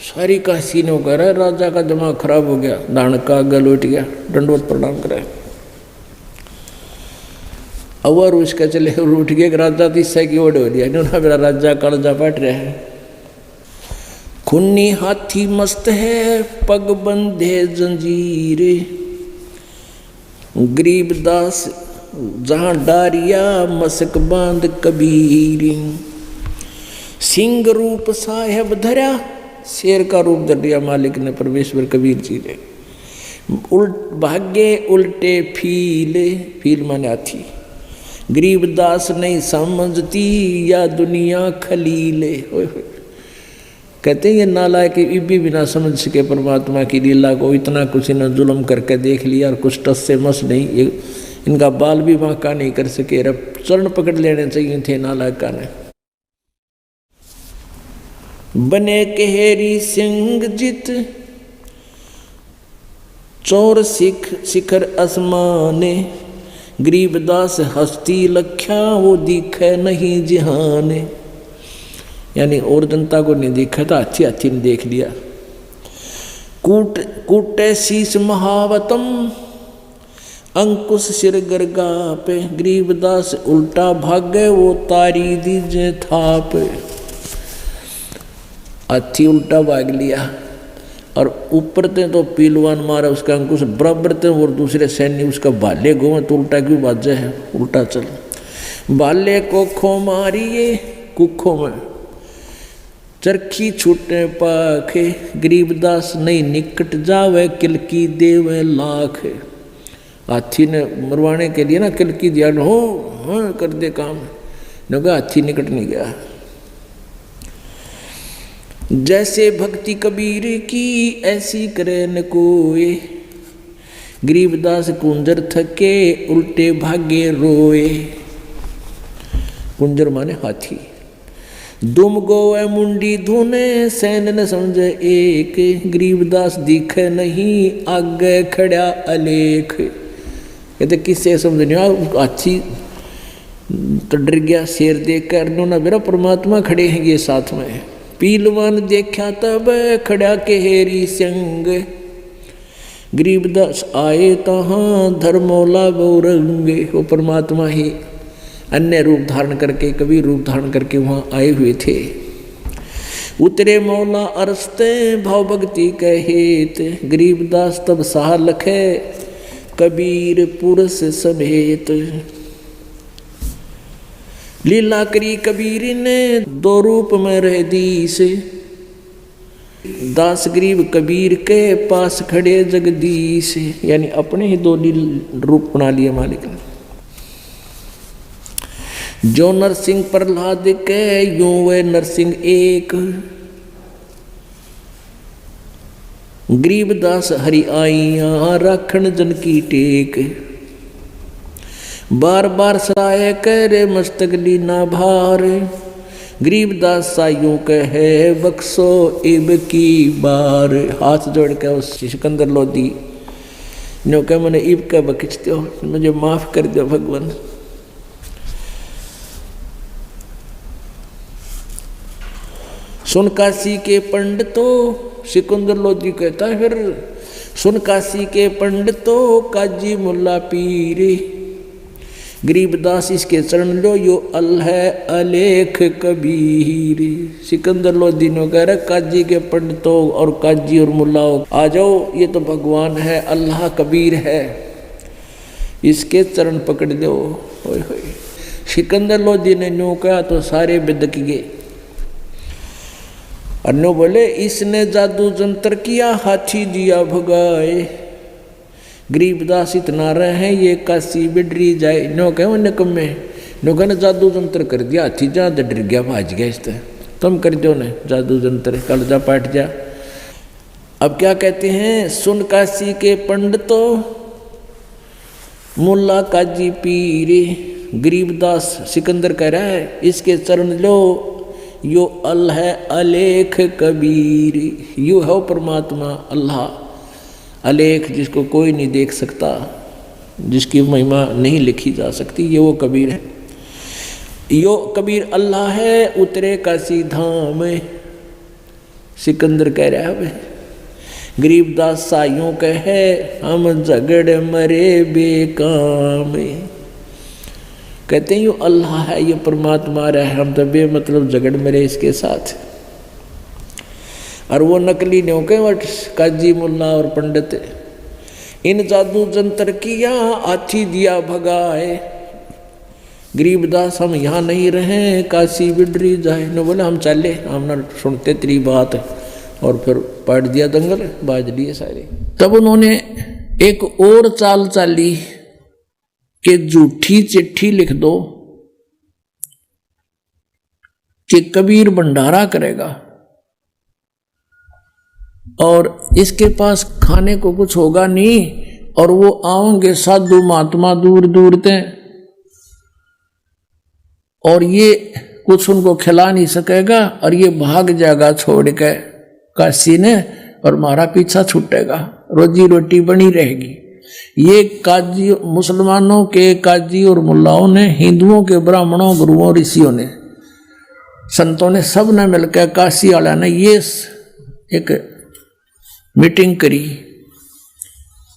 सारी का सीनों कह रहा है राजा का दिमाग खराब हो गया, दान का आगे लौट गया, दंडवत प्रणाम करे। अवर उसका चले उठ गए, राजा तीसरा की ओर हो दिया, मेरा राजा कर्जा बैठ रहा है। खुन्नी हाथी मस्त है पग बंधे जंजीर, गरीबदास जहाँ डारिया मसक बांध कबीर। सिंह रूप साहेब धरा, शेर का रूप धर दिया मालिक ने परमेश्वर कबीर जी ने। भाग्य उल्टे फीले, फील माने हाथी। गरीबदास नहीं समझती या दुनिया खलीले। कहते हैं ये नालायक इब्बी भी ना समझ सके परमात्मा की लीला को, इतना कुछ इन्हें जुल्म करके देख लिया और कुछ टस से मस नहीं, ये इनका बाल भी बांका नहीं कर सके, चरण पकड़ लेने चाहिए थे नालायका ने। बने केहरी सिंह जित चोर शिखर आसमाने, गरीबदास हस्ती लख्या वो दिखे नहीं जिहाने। यानी और जनता को नहीं देखा था, अच्छी अच्छी ने देख लिया। कूटे शीश महावतम अंकुश सिर गरगा पे, गरीबदास उल्टा भागे वो तारी दीजे थाप। हाथी उल्टा भाग लिया और ऊपर ते तो पीलवान मारा उसका अंकुश, बराबर थे और दूसरे सैन्य उसका भाले गो, तो उल्टा क्यों बाजा है, उल्टा चल। भाले को खो मारिए कुखों में चरखी छूटे पाखे, गरीबदास नहीं निकट जावे किलकी देवे लाख। हाथी ने मरवाने के लिए ना किलकी दिया, हो कर दे काम, नगा हाथी निकट नहीं गया। जैसे भक्ति कबीर की ऐसी करे न कोई, गरीबदास कुंजर थके उल्टे भागे रोए। कुंजर माने हाथी। दुम गोए मुंडी धुने सैन न समझे एक, गरीबदास दिखे नहीं आगे खड़ा अलेख। कहते किससे समझ नहीं आ, हाथी तो डर गया शेर देख कर, ना मेरा परमात्मा खड़े हैं ये साथ में। पीलवान देखा तब खड़ा केहरी संग, गरीबदास आए तहाँ धर्मोला गौरंगे। वो परमात्मा ही अन्य रूप धारण करके, कभी रूप धारण करके वहाँ आए हुए थे। उतरे मौला अरसते भाव भक्ति कहेत, गरीबदास तब साह लखे कबीर पुरुष समेत। लीला करी कबीर ने दो रूप में रह दीस, दास गरीब कबीर के पास खड़े जगदीश। यानी अपने ही दो रूप बना लिए मालिक ने। जो नरसिंह प्रहलाद के यूं वे नरसिंह एक, गरीबदास हरि आइया राखण जन की टेक। बार बार सराय करे मस्तक लीना भार, गरीबदास साइयों कहे बक्सो इब की बार। हाथ जोड़ के उस सिकंदर लोधी नो कह मैंने इब का बखिच दो, मुझे माफ कर दो भगवान। सुन काशी के पंडितों, सिकंदर लोधी कहता है फिर, सुन काशी के पंडितों काजी मुल्ला पीरे, गरीबदास इसके चरण लो यो अल है अलेख कबीर। सिकंदर लोधी ने कह रहा काजी के पंडितों और काजी और मुल्लाओं आ जाओ, ये तो भगवान है, अल्लाह कबीर है, इसके चरण पकड़ दो। होय होय। सिकंदर लोधी ने न्यू कहा तो सारे बिदक गए। अन्नो बोले इसने जादू जंतर किया हाथी दिया भगाए, गरीबदास इतना रहे ये काशी बिडरी जाए। नो कहे निकम्मे, नो कहने जादू जंतर कर दिया, हाथी जा डर गया भाज गया, इस तुम कर दो ने जादू जंतर, कल जा पाट जा। अब क्या कहते हैं, सुन काशी के पंडितों मुल्ला काजी पीरे, गरीबदास सिकंदर कह रहा है इसके चरण लो यो अल है अलेख कबीर। यू है परमात्मा अल्लाह अलेख, जिसको कोई नहीं देख सकता, जिसकी महिमा नहीं लिखी जा सकती, ये वो कबीर है। यो कबीर अल्लाह है उतरे काशी धाम। सिकंदर कह रहा है गरीबदास साइयों कहे हम झगड़ मरे बेकाम। कहते हैं यो अल्लाह है, ये परमात्मा रहा है, हम तो बेमतलब झगड़ मरे इसके साथ। और वो नकली न्यों के काजी मुल्ला और पंडित, इन जादू जंतर किया हाथी दिया भगाए, गरीबदास हम यहाँ नहीं रहे काशी बिडरी जाए। न बोले हम चले, हम न सुनते तेरी बात, और फिर पाट दिया दंगल, बाज लिए सारे। तब उन्होंने एक और चाल चाली कि झूठी चिट्ठी लिख दो कि कबीर भंडारा करेगा और इसके पास खाने को कुछ होगा नहीं, और वो आओगे साधु महात्मा दूर दूर से, और ये कुछ उनको खिला नहीं सकेगा, और ये भाग जाएगा छोड़ के काशी ने, और हमारा पीछा छूटेगा, रोजी रोटी बनी रहेगी। ये काजी मुसलमानों के काजी और मुल्लाओं ने, हिंदुओं के ब्राह्मणों गुरुओं ऋषियों ने, संतों ने, सब ने मिलकर काशी वाला ने ये एक मीटिंग करी।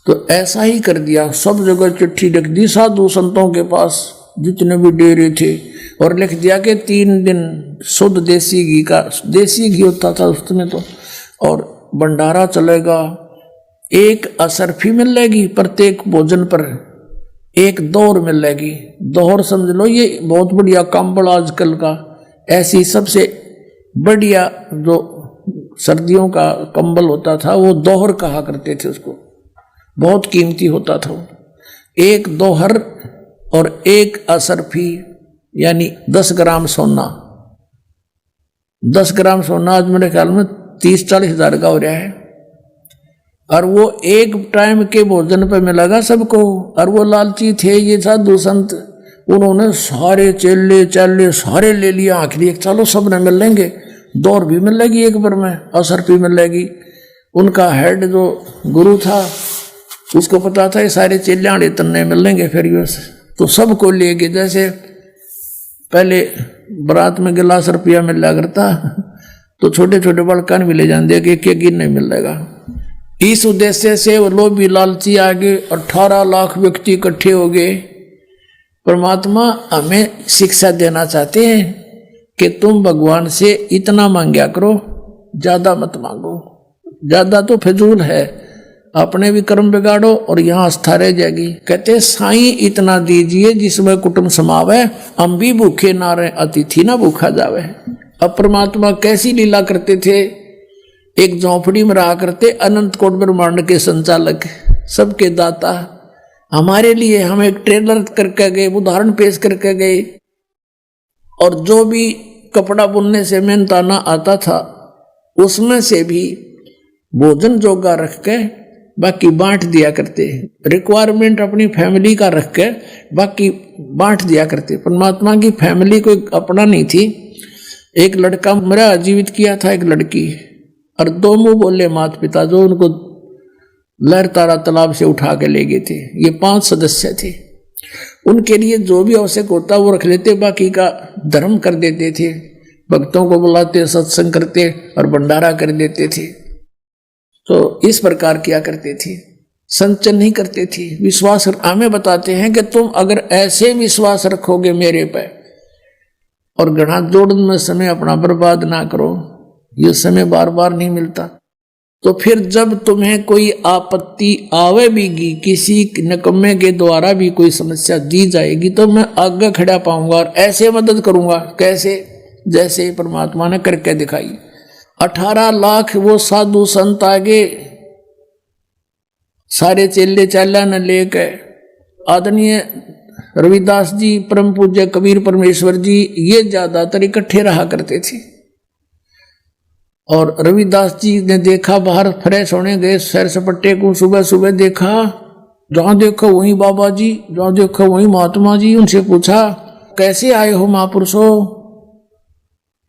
तो ऐसा ही कर दिया, सब जगह चिट्ठी लिख दी साधु संतों के पास जितने भी डेरे थे, और लिख दिया कि 3 दिन शुद्ध देसी घी का, देसी घी होता था उसमें तो, और भंडारा चलेगा, एक असरफी मिलेगी प्रत्येक भोजन पर, एक दौर मिलेगी। दौर समझ लो ये बहुत बढ़िया कंबल आजकल का, ऐसी सबसे बढ़िया जो सर्दियों का कंबल होता था वो दोहर कहा करते थे उसको, बहुत कीमती होता था। एक दोहर और एक असरफी यानी 10 ग्राम सोना, 10 ग्राम सोना आज मेरे ख्याल में 30-40 हज़ार का हो रहा है, और वो एक टाइम के भोजन पे मिलेगा सबको। और वो लालची थे ये साधु संत, उन्होंने सारे चेले चाले सारे ले लिया, आखिरी चलो सब ने मिल लेंगे, दौर भी मिलेगी एक बार में, असर भी मिलेगी। उनका हेड जो गुरु था उसको पता था ये सारे चेले आड़े तन्ने मिल लेंगे फिर ये, तो सबको ले गए। जैसे पहले बारात में गिलास रुपया मिला करता, तो छोटे छोटे बड़कान भी ले जाते कि एक गिन नहीं मिलेगा। इस उद्देश्य से वो लोभी लालची आगे 18 लाख व्यक्ति इकट्ठे हो गए। परमात्मा हमें शिक्षा देना चाहते हैं कि तुम भगवान से इतना मांगया करो, ज्यादा मत मांगो, ज्यादा तो फिजूल है, अपने भी कर्म बिगाड़ो और यहाँ आस्था रह जाएगी। कहते साईं इतना दीजिए जिसमें कुटुंब समावे, हम भी भूखे ना रहे अतिथि ना भूखा जावे। अब परमात्मा कैसी लीला करते थे, एक झोंपड़ी में रहा करते, अनंत कोट ब्रह्मांड के संचालक, सबके दाता, हमारे लिए हम एक ट्रेलर करके गए, उदाहरण पेश करके गए। और जो भी कपड़ा बुनने से मेहनताना आता था उसमें से भी भोजन जोगा रख के बाकी बांट दिया करते। रिक्वायरमेंट अपनी फैमिली का रख के बाकी बांट दिया करते। परमात्मा की फैमिली कोई अपना नहीं थी। एक लड़का मरा, जीवित किया था एक लड़की, और दो मुंह बोले माता पिता जो उनको लहरतारा तालाब से उठा के ले गए थे। ये 5 सदस्य थे। उनके लिए जो भी आवश्यक होता वो रख लेते, बाकी का धर्म कर देते थे। भक्तों को बुलाते, सत्संग करते और भंडारा कर देते थे। तो इस प्रकार किया करते थे, संचन नहीं करते थे। विश्वास हमें बताते हैं कि तुम अगर ऐसे विश्वास रखोगे मेरे पे और घना जोड़न में समय अपना बर्बाद ना करो, ये समय बार बार नहीं मिलता, तो फिर जब तुम्हें कोई आपत्ति आवे बीगी, किसी निकम्मे के द्वारा भी कोई समस्या दी जाएगी, तो मैं आगे खड़ा पाऊंगा और ऐसे मदद करूंगा। कैसे? जैसे परमात्मा ने करके दिखाई। 18 लाख वो साधु संत आगे, सारे चेले चाला न लेके आदरणीय रविदास जी, परम पूज्य कबीर परमेश्वर जी, ये ज्यादातर इकट्ठे रहा करते थे। और रविदास जी ने देखा बाहर फ्रेश होने गए, सैर सपट्टे को सुबह सुबह देखा, जहां देखो वहीं बाबा जी, जहां देखो वहीं महात्मा जी। उनसे पूछा कैसे आए हो महापुरुषो?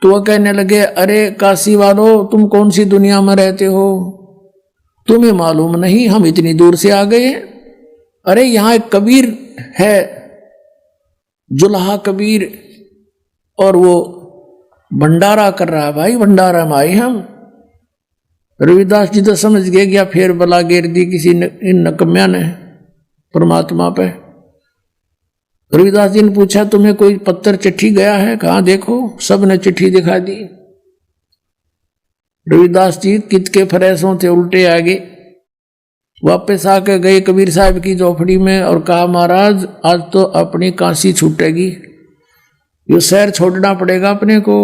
तो वह कहने लगे, अरे काशी वालों, तुम कौन सी दुनिया में रहते हो? तुम्हें मालूम नहीं हम इतनी दूर से आ गए। अरे यहाँ एक कबीर है, जुल्हा कबीर, और वो भंडारा कर रहा है। भाई भंडारा में आए हम। रविदास जी तो समझ गए क्या फिर बला घेर दी किसी इन नकम्या ने परमात्मा पे। रविदास जी ने पूछा तुम्हें कोई पत्थर चिट्ठी गया है? कहाँ देखो, सब ने चिट्ठी दिखा दी। रविदास जी कित के फरेसों थे उल्टे आगे, वापस आके गए कबीर साहब की झोपड़ी में और कहा महाराज आज तो अपनी काशी छूटेगी, ये शहर छोड़ना पड़ेगा अपने को।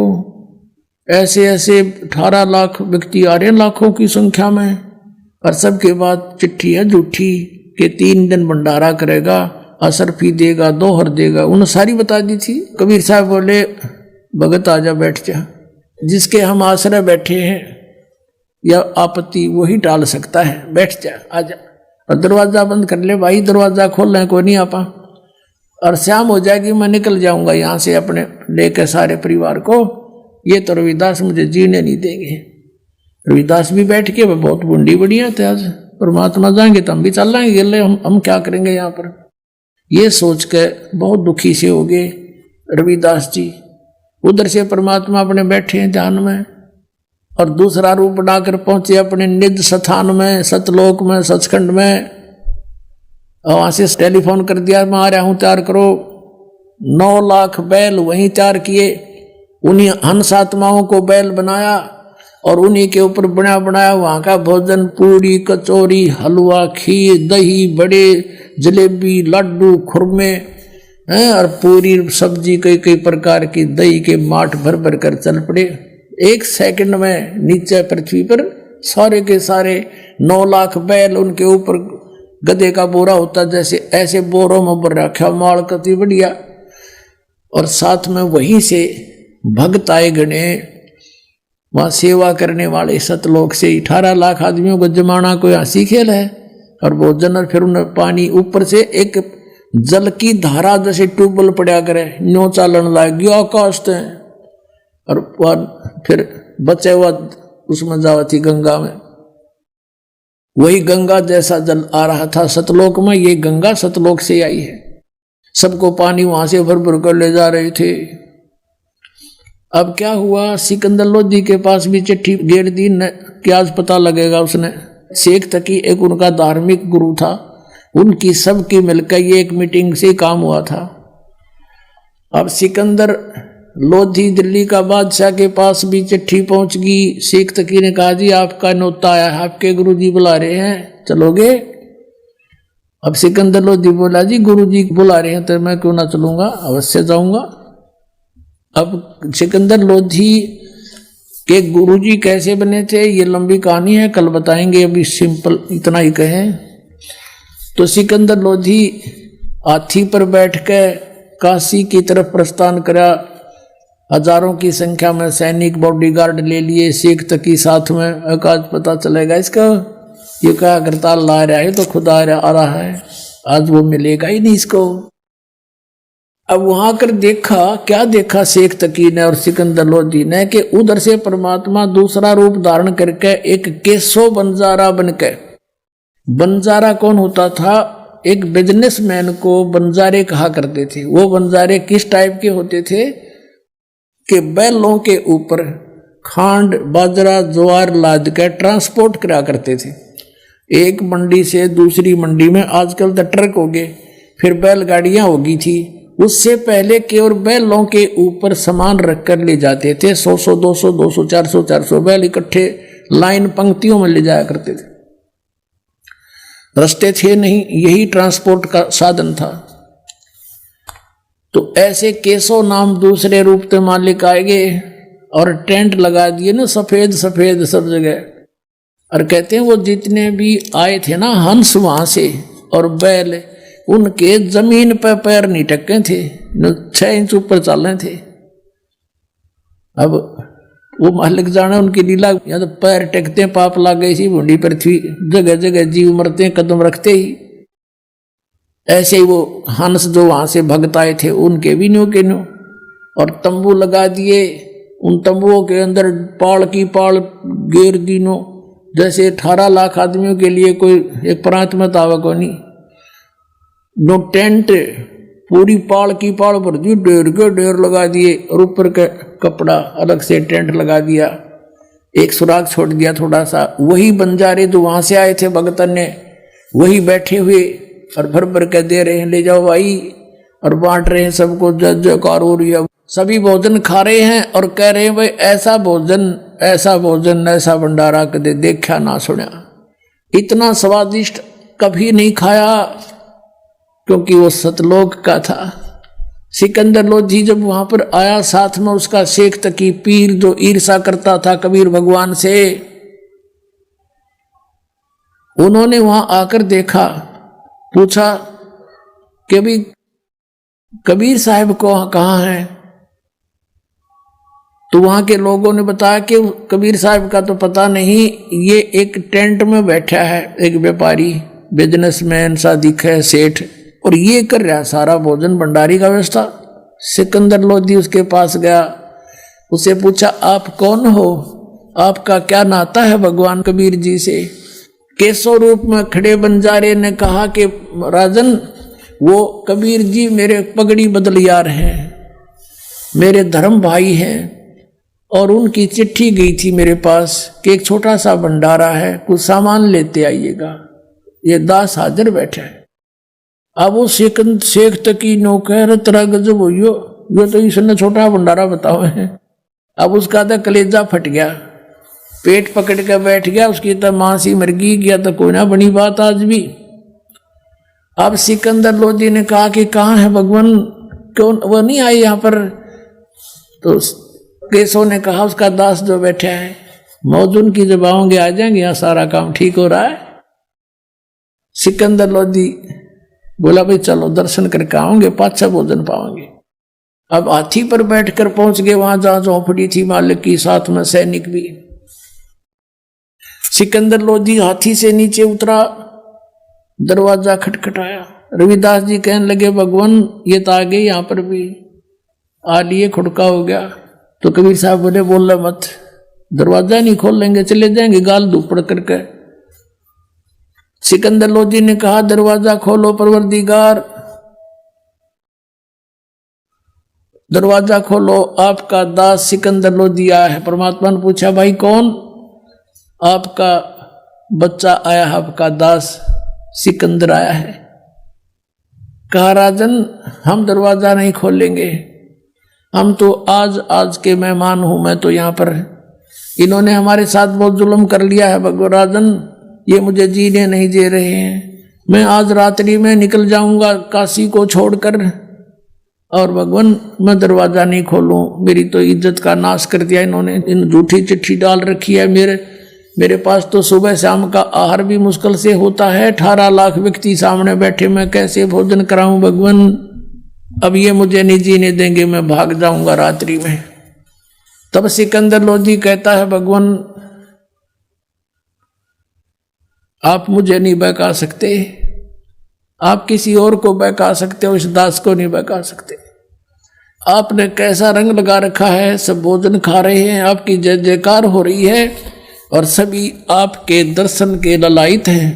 ऐसे ऐसे 18 लाख व्यक्ति आ रहे हैं लाखों की संख्या में, और सबके बाद चिट्ठी है झूठी कि 3 दिन भंडारा करेगा, असरफी देगा, दोहर देगा। उन्होंने सारी बता दी थी। कबीर साहब बोले भगत आजा बैठ जा, जिसके हम आश्रय बैठे हैं या आपत्ति वही टाल सकता है, बैठ जा आजा। और दरवाजा बंद कर ले भाई, दरवाजा खोल लें कोई नहीं आपा, और शाम हो जाएगी मैं निकल जाऊंगा यहाँ से अपने लेकर सारे परिवार को। ये तो रविदास मुझे जीने नहीं देंगे। रविदास भी बैठ के बहुत बूंदी बढ़िया थे, आज परमात्मा जाएंगे तो हम भी चल जाएंगे, गले हम क्या करेंगे यहाँ पर। ये सोच के बहुत दुखी से हो गए रविदास जी। उधर से परमात्मा अपने बैठे हैं ध्यान में, और दूसरा रूप बनाकर पहुंचे अपने निज स्थान में, सतलोक में, सचखंड में। और वहां से टेलीफोन कर दिया मैं आ रहा हूं, तैयार करो। 9 लाख बैल वहीं तैयार किए, उन्हीं हंस आत्माओं को बैल बनाया और उन्हीं के ऊपर बना बनाया वहां का भोजन, पूरी, कचौरी, हलवा, खीर, दही, बड़े, जलेबी, लड्डू, खुरमे हैं, और पूरी सब्जी कई कई प्रकार की, दही के माठ भर भर कर चल पड़े। 1 सेकंड में नीचे पृथ्वी पर सारे के सारे 9 लाख बैल, उनके ऊपर गधे का बोरा होता जैसे, ऐसे बोरों में भर रखा माल कति बढ़िया। और साथ में वहीं से भक्त आए गणे, वहां सेवा करने वाले सतलोक से। 18 लाख आदमियों को जमाना कोई हंसी खेल है। और भोजन, और फिर उन्हें पानी ऊपर से एक जल की धारा जैसे ट्यूबवेल पड़ा करे, न्यो चालन लाग गया आकाश ते, और फिर बचे हुआ उसमें जावा थी गंगा में। वही गंगा जैसा जल आ रहा था सतलोक में। ये गंगा सतलोक से आई है। सबको पानी वहां से भर भर कर ले जा रहे थे। अब क्या हुआ, सिकंदर लोधी के पास भी चिट्ठी गेर दी न, क्या आज पता लगेगा उसने। शेख तकी एक उनका धार्मिक गुरु था, उनकी सबकी मिलकर ये एक मीटिंग से काम हुआ था। अब सिकंदर लोधी दिल्ली का बादशाह के पास भी चिट्ठी पहुंच गई। शेख तकी ने कहा जी आपका न्योता आया है, आपके गुरुजी बुला रहे हैं, चलोगे? अब सिकंदर लोधी बोला जी गुरुजी बुला रहे हैं तो मैं क्यों ना चलूंगा, अवश्य जाऊंगा। अब सिकंदर लोधी के गुरुजी कैसे बने थे ये लंबी कहानी है, कल बताएंगे, अभी सिंपल इतना ही कहें। तो सिकंदर लोधी हाथी पर बैठकर काशी की तरफ प्रस्थान करा। हजारों की संख्या में सैनिक बॉडीगार्ड ले लिए, शेख तकी साथ में। आज पता चलेगा इसका। ये क्या करता ला रहा है तो खुदा आ रहा है, आज वो मिलेगा ही नहीं इसको। अब वहां कर देखा, क्या देखा शेख तकी ने और सिकंदर लोधी ने कि उधर से परमात्मा दूसरा रूप धारण करके एक केसो बंजारा बनके, बंजारा कौन होता था, एक बिजनेसमैन को बंजारे कहा करते थे। वो बंजारे किस टाइप के होते थे कि बैलों के ऊपर खांड बाजरा ज्वार लाद के ट्रांसपोर्ट करा करते थे, एक मंडी से दूसरी मंडी में। आजकल तो ट्रक हो गए, फिर बैलगाड़ियां होगी थी, उससे पहले केवल बैलों के ऊपर सामान रख कर ले जाते थे। 100 200 200 400 बैल इकट्ठे लाइन पंक्तियों में ले जाया करते थे। रास्ते थे नहीं, यही ट्रांसपोर्ट का साधन था। तो ऐसे केसो नाम दूसरे रूप के मालिक आएंगे और टेंट लगा दिए ना, सफेद सफेद सब जगह। और कहते हैं वो जितने भी आए थे ना हंस वहां से और बैल, उनके जमीन पर पैर नहीं टके थे, 6 इंच ऊपर चल रहे थे। अब वो मालिक जाने उनकी लीला, या तो पैर टेकते पाप लाग गई सी भूडी पृथ्वी, जगह जगह जीव मरते कदम रखते ही। ऐसे ही वो हंस जो वहां से भगत आए थे उनके भी न्यू के न्यू, और तंबू लगा दिए। उन तंबुओं के अंदर पाल की पाल घेर दीनों, जैसे 18 लाख आदमियों के लिए कोई एक प्रांत में तावा को नहीं। नो टेंट पूरी पाल की पाल भर दी, ढेर के ढेर लगा दिए, और ऊपर का कपड़ा अलग से टेंट लगा दिया, एक सुराग छोड़ दिया थोड़ा सा। वही बंजारे जो वहां से आए थे भगतन ने, वही बैठे हुए और भर भर के दे रहे हैं, ले जाओ भाई, और बांट रहे हैं सबको, जय जयकार हो रही है। सभी भोजन खा रहे हैं और कह रहे हैं भाई ऐसा भोजन ऐसा भोजन ऐसा भंडारा कदे देखा ना सुना, इतना स्वादिष्ट कभी नहीं खाया, क्योंकि वो सतलोक का था। सिकंदर लोधी जब वहां पर आया, साथ में उसका शेख तकी पीर जो ईर्षा करता था कबीर भगवान से, उन्होंने वहां आकर देखा, पूछा कि अभी कबीर साहब को कहाँ है। तो वहां के लोगों ने बताया कि कबीर साहब का तो पता नहीं, ये एक टेंट में बैठा है, एक व्यापारी बिजनेसमैन सा दिखा है सेठ, और ये कर रहा सारा भोजन भंडारी का व्यवस्था। सिकंदर लोधी उसके पास गया, उसे पूछा आप कौन हो, आपका क्या नाता है भगवान कबीर जी से। केसो रूप में खड़े बंजारे ने कहा कि राजन वो कबीर जी मेरे पगड़ी बदलियार हैं, मेरे धर्म भाई हैं, और उनकी चिट्ठी गई थी मेरे पास कि एक छोटा सा भंडारा है, कुछ सामान लेते आइएगा। ये दास हाजिर बैठा है। अब वो शेख तकी नौकर तेरा गजब हो, यो तो इसने छोटा भंडारा बताओ है। अब उसका तो कलेजा फट गया, पेट पकड़ के बैठ गया, उसकी तो मांसी मर गया तो कोई ना बनी बात आज भी। अब सिकंदर लोधी ने कहा कि कहाँ है भगवान, क्यों वो नहीं आए यहाँ पर। तो केसो ने कहा उसका दास जो बैठा है, मौजूद की जब आओगे आ जाएंगे, यहाँ सारा काम ठीक हो रहा है। सिकंदर लोधी बोला भाई चलो दर्शन करके आओगे, पाछा भोजन पाओगे। अब हाथी पर बैठकर पहुंच गए वहां जहां झोंपड़ी थी मालिक की, साथ में सैनिक भी। सिकंदर लोधी हाथी से नीचे उतरा, दरवाजा खटखटाया। रविदास जी कहने लगे भगवान ये तो आ गए यहाँ पर भी, आ लिए, खुड़का हो गया। तो कबीर साहब बोले बोल मत, दरवाजा नहीं खोल लेंगे, चले जाएंगे गाल धूपड़ करके। सिकंदर लोधी ने कहा दरवाजा खोलो परवरदिगार, दरवाजा खोलो, आपका दास सिकंदर लोधी आया है। परमात्मा ने पूछा भाई कौन, आपका बच्चा आया है, आपका दास सिकंदर आया है। कहा राजन हम दरवाजा नहीं खोलेंगे, हम तो आज के मेहमान हूं, मैं तो यहाँ पर, इन्होंने हमारे साथ बहुत जुल्म कर लिया है भगवान राजन, ये मुझे जीने नहीं दे रहे हैं। मैं आज रात्रि में निकल जाऊंगा काशी को छोड़कर, और भगवान मैं दरवाजा नहीं खोलूं, मेरी तो इज्जत का नाश कर दिया इन्होंने, इन झूठी चिट्ठी डाल रखी है। मेरे पास तो सुबह शाम का आहार भी मुश्किल से होता है, 18 लाख व्यक्ति सामने बैठे, मैं कैसे भोजन कराऊं भगवान। अब ये मुझे नहीं जीने देंगे, मैं भाग जाऊंगा रात्रि में। तब सिकंदर लोधी कहता है भगवान आप मुझे नहीं बहका सकते, आप किसी और को बहका सकते हो, इस दास को नहीं बहका सकते। आपने कैसा रंग लगा रखा है, सब भोजन खा रहे हैं, आपकी जय जयकार हो रही है और सभी आपके दर्शन के ललायित हैं।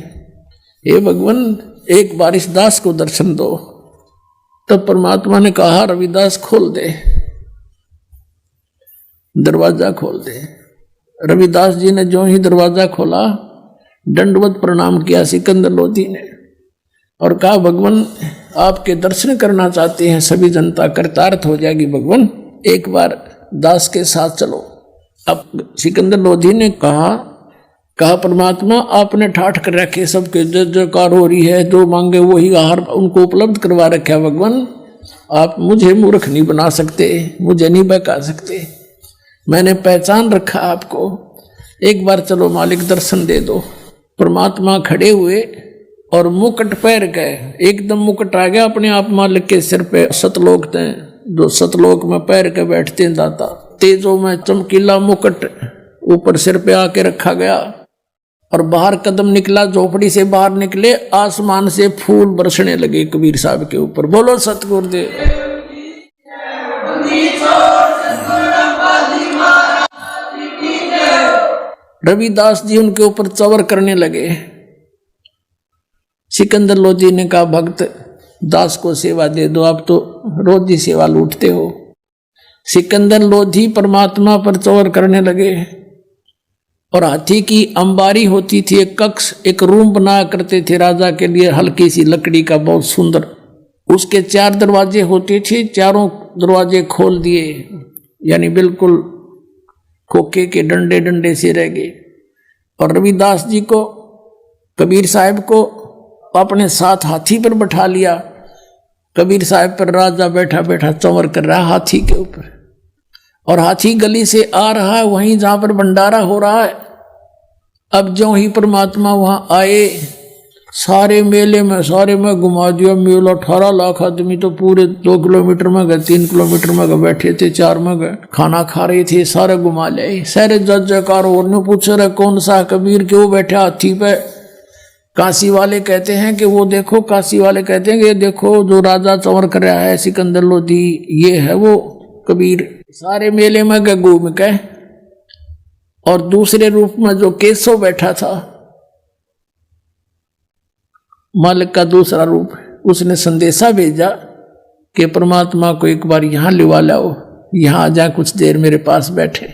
हे भगवान, एक बार इस दास को दर्शन दो। तब परमात्मा ने कहा, रविदास खोल दे, दरवाजा खोल दे। रविदास जी ने जो ही दरवाजा खोला, दंडवत प्रणाम किया सिकंदर लोधी ने और कहा, भगवान आपके दर्शन करना चाहते हैं, सभी जनता कृतार्थ हो जाएगी। भगवान एक बार दास के साथ चलो। अब सिकंदर लोधी ने कहा परमात्मा आपने ठाठ कर रखे, सबके जय जयकार हो रही है, जो मांगे वही आहार उनको उपलब्ध करवा रखा। भगवान आप मुझे मूर्ख नहीं बना सकते, मुझे नहीं बहका सकते, मैंने पहचान रखा आपको, एक बार चलो मालिक दर्शन दे दो। परमात्मा खड़े हुए और मुकुट पहन गए, एकदम मुकुट आ गया अपने आप मालिक के सिर पे। सतलोक थे जो सतलोक में पैर के बैठते हैं दाता, तेजों में चमकीला मुकुट ऊपर सिर पे आके रखा गया और बाहर कदम निकला, झोपड़ी से बाहर निकले, आसमान से फूल बरसने लगे कबीर साहब के ऊपर। बोलो सतगुरुदेव। रविदास जी उनके ऊपर चवर करने लगे। सिकंदर लोधी ने कहा, भक्त दास को सेवा दे दो, आप तो रोज ही सेवा लूटते हो। सिकंदर लोधी परमात्मा पर चवर करने लगे और हाथी की अंबारी होती थी, एक कक्ष, एक रूम बना करते थे राजा के लिए, हल्की सी लकड़ी का, बहुत सुंदर। उसके 4 दरवाजे होते थे, चारों दरवाजे खोल दिए, यानी बिल्कुल खोखे के डंडे डंडे से रह गए। और रविदास जी को, कबीर साहब को अपने साथ हाथी पर बैठा लिया। कबीर साहब पर राजा बैठा बैठा चंवर कर रहा हाथी के ऊपर, और हाथी गली से आ रहा है वहीं जहां पर भंडारा हो रहा है। अब जो ही परमात्मा वहां आए, सारे मेले में सारे में घुमा दिया। मेला 18 लाख आदमी तो पूरे 2 किलोमीटर में गए, 3 किलोमीटर में गए, बैठे थे, 4 में गए, खाना खा रहे थे, सारे घुमा ले, सारे जज जयकार। और ने पूछ रहे कौन सा कबीर क्यों बैठे हाथी पे? काशी वाले कहते हैं कि वो देखो, काशी वाले कहते हैं कि ये देखो जो राजा चंवर कर रहा है सिकंदर लोधी, ये है वो कबीर। सारे मेले में गए घूम के। और दूसरे रूप में जो केशव बैठा था, मालिक का दूसरा रूप, उसने संदेशा भेजा कि परमात्मा को एक बार यहाँ लिवा लाओ, यहाँ आ जा, कुछ देर मेरे पास बैठे।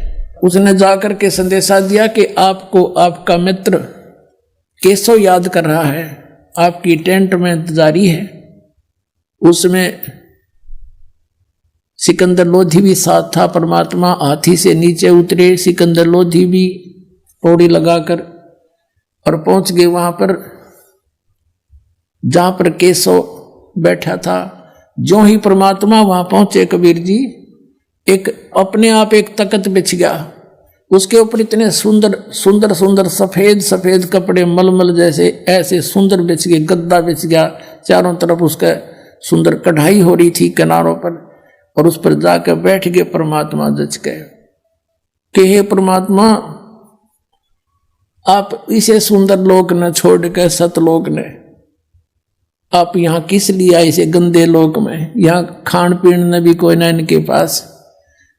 उसने जाकर के संदेशा दिया कि आपको आपका मित्र केशव याद कर रहा है, आपकी टेंट में इंतजारी है। उसमें सिकंदर लोधी भी साथ था। परमात्मा हाथी से नीचे उतरे, सिकंदर लोधी भी पौड़ी लगाकर और पहुंच गए वहां पर जहां पर केशव बैठा था। जो ही परमात्मा वहां पहुंचे, कबीर जी एक अपने आप एक तख्त बिछ गया, उसके ऊपर इतने सुंदर सुंदर सुंदर सफेद सफेद कपड़े मलमल जैसे ऐसे सुंदर बिछ गए, गद्दा बिछ गया, चारों तरफ उसका सुंदर कढ़ाई हो रही थी किनारों पर, और उस पर जाकर बैठ गए परमात्मा जच गए कि हे परमात्मा, आप इसे सुंदर लोक न छोड़ के सतलोक ने आप यहाँ किस लिए आए? इसे गंदे लोक में, यहाँ खान पीन न भी कोई ना इनके पास,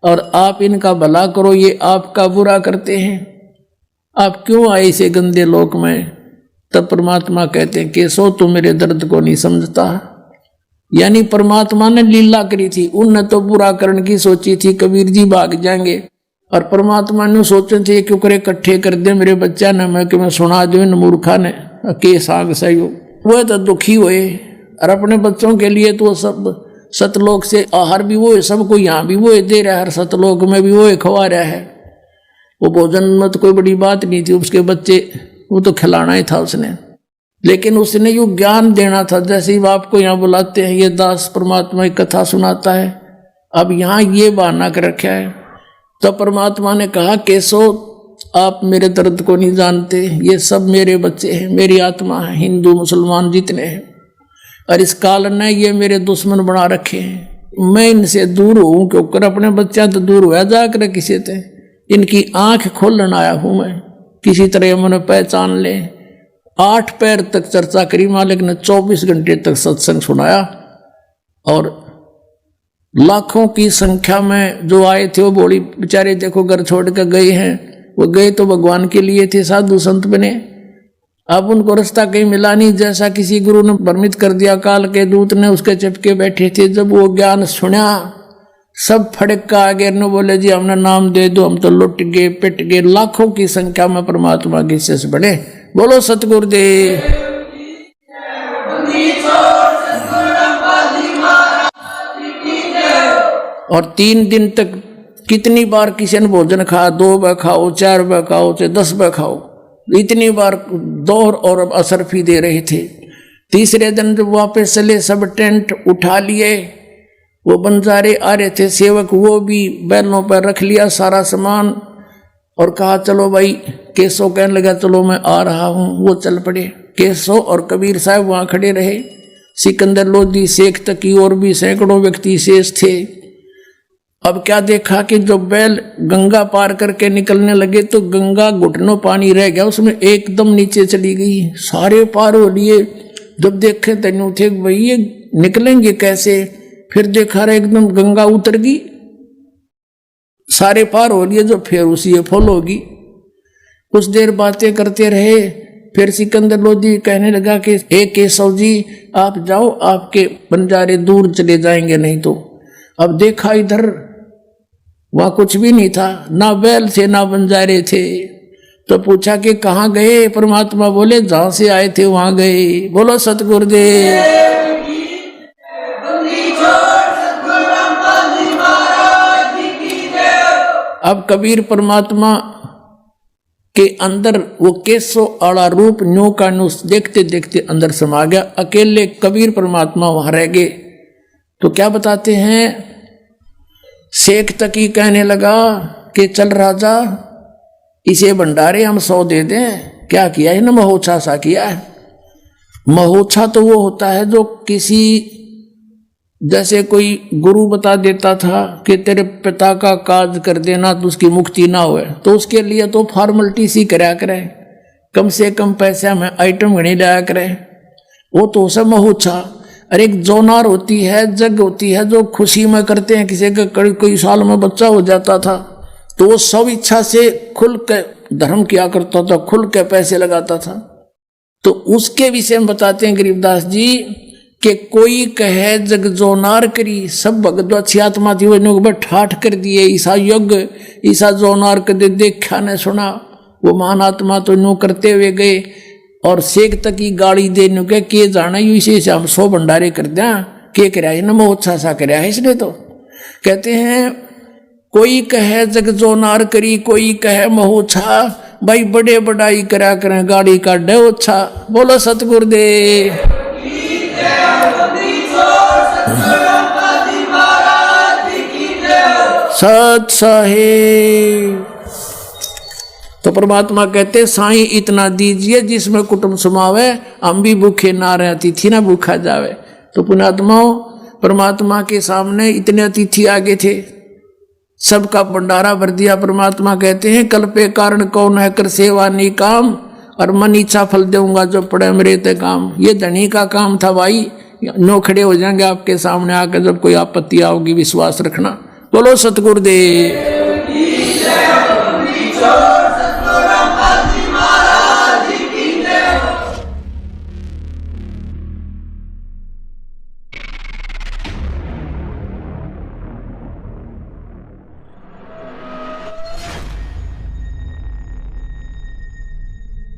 और आप इनका भला करो, ये आपका बुरा करते हैं, आप क्यों आए इसे गंदे लोक में? तब परमात्मा कहते हैं केशव तू मेरे दर्द को नहीं समझता। यानी परमात्मा ने लीला करी थी, उनने तो बुरा करने की सोची थी, कबीर जी भाग जाएंगे, और परमात्मा ने सोचे थे क्यों करे इकट्ठे कर दे मेरे बच्चा ने, मैं कि मैं सुना दू इन मूर्खा ने के साग सहयोग। वो तो दुखी हुए, और अपने बच्चों के लिए तो सब सतलोक से आहार भी वो है, सबको यहाँ भी वो दे रहा है, सतलोक में भी वो खवा रहा है। वो भोजन में तो कोई बड़ी बात नहीं थी, उसके बच्चे वो तो खिलाना ही था उसने, लेकिन उसने यो ज्ञान देना था। जैसे ही आपको यहाँ बुलाते हैं, ये दास परमात्मा की कथा सुनाता है, अब यहाँ ये बहाना कर रखा है। तो परमात्मा ने कहा केशव आप मेरे दर्द को नहीं जानते, ये सब मेरे बच्चे हैं, मेरी आत्मा है, हिंदू मुसलमान जितने हैं, और इस काल ने ये मेरे दुश्मन बना रखे हैं। मैं इनसे दूर हूँ क्योंकि अपने बच्चा तो दूर हुआ जाकर किसी से, इनकी आंख खोलने आया हूँ मैं, किसी तरह मैंने पहचान ले, 8 पैर तक चर्चा करी। मालिक ने 24 घंटे तक सत्संग सुनाया और लाखों की संख्या में जो आए थे वो बोली बेचारे देखो घर छोड़ कर गए हैं। वो गए तो भगवान के लिए थे, साधु संत बने। अब उनको रास्ता कहीं मिला नहीं, जैसा किसी गुरु ने भ्रमित कर दिया। काल के दूत ने उसके चिपके बैठे थे। जब वो ज्ञान सुना सब फड़क का आगे न बोले जी हमने नाम दे दो, हम तो लुट गए पिट गए। लाखों की संख्या में परमात्मा के शिष्य बने। बोलो सतगुरुदेव। और 3 दिन तक कितनी बार किसी ने भोजन खाया, 2 बार खाओ, 4 बार खाओ, चाहे 10 बार खाओ, इतनी बार दौर और असरफी दे रहे थे। तीसरे दिन जब वापस चले सब टेंट उठा लिए। वो बंजारे आ रहे थे सेवक, वो भी बैलों पर रख लिया सारा सामान और कहा चलो भाई। केशव कहने लगा चलो मैं आ रहा हूँ। वो चल पड़े। केशव और कबीर साहब वहाँ खड़े रहे। सिकंदर लोधी, शेख तकी और भी सैकड़ों व्यक्ति शेष थे। अब क्या देखा कि जो बैल गंगा पार करके निकलने लगे तो गंगा घुटनों पानी रह गया, उसमें एकदम नीचे चली गई। सारे पार हो लिए। जब देखे तनु थे भाई ये निकलेंगे कैसे, फिर देखा रहे एकदम गंगा उतर गई, सारे पार हो लिए। जो फिर उसी फॉल होगी। कुछ देर बातें करते रहे। फिर सिकंदर लोधी कहने लगा कि एक केशव जी आप जाओ, आपके बंजारे दूर चले जाएंगे नहीं तो। अब देखा इधर वहां कुछ भी नहीं था, ना बैल थे ना बंजारे थे। तो पूछा कि कहाँ गए। परमात्मा बोले जहां से आए थे वहां गए। बोलो सतगुरुदेव। अब कबीर परमात्मा के अंदर वो केसो आड़ा रूप न्यू का न्यू देखते देखते अंदर समा गया। अकेले कबीर परमात्मा वहां रह गए। तो क्या बताते हैं, शेख तकी कहने लगा कि चल राजा इसे भंडारे हम 100 दे दें। क्या किया है ना, महोत्सा सा किया है। महोत्सा तो वो होता है जो किसी, जैसे कोई गुरु बता देता था कि तेरे पिता का काज कर देना तो उसकी मुक्ति ना होए, तो उसके लिए तो फॉर्मेलिटी सी कराया करें, कम से कम पैसा में आइटम गणी लाया करें। वो तो सब महोत्सा। और एक जोनार होती है, जग होती है जो खुशी में करते हैं। किसी का कई साल में बच्चा हो जाता था तो वो सब इच्छा से खुल के धर्म किया करता था, खुल के पैसे लगाता था। तो उसके विषय में बताते हैं गरीबदास जी कि कोई कहे जग जोनार करी, सब भगत अच्छी आत्मा थी वो ठाठ कर दिए। ईसा यज्ञ ईसा जोनार कर देखा न सुना। वो महान आत्मा तो नो करते हुए गए और शेख तक की गाड़ी देने के जाना इसे से हम 100 भंडारे कर दिया। के कराया है ना, महोत्सा सा कराया है इसने। तो कहते हैं कोई कहे जग जोनार करी, कोई कहे महोत्सा। भाई बड़े बड़ाई करा करें गाड़ी का डोछा। बोलो सतगुरुदेव। सत साहिब। तो परमात्मा कहते साईं इतना दीजिए जिसमें कुटुंब समावे, हम भी भूखे ना रहे अतिथि ना भूखा जावे। तो पुण्यात्माओं परमात्मा के सामने इतने अतिथि आगे थे, सबका भंडारा भर दिया। परमात्मा कहते हैं कल पे कारण कौन है कर सेवा नी काम, और मन इच्छा फल दूंगा जो पड़े मेरे ते काम। ये धनी का काम था भाई। नो खड़े हो जाएंगे आपके सामने आकर जब कोई आपत्ति आओगी, विश्वास रखना। बोलो सतगुरुदेव।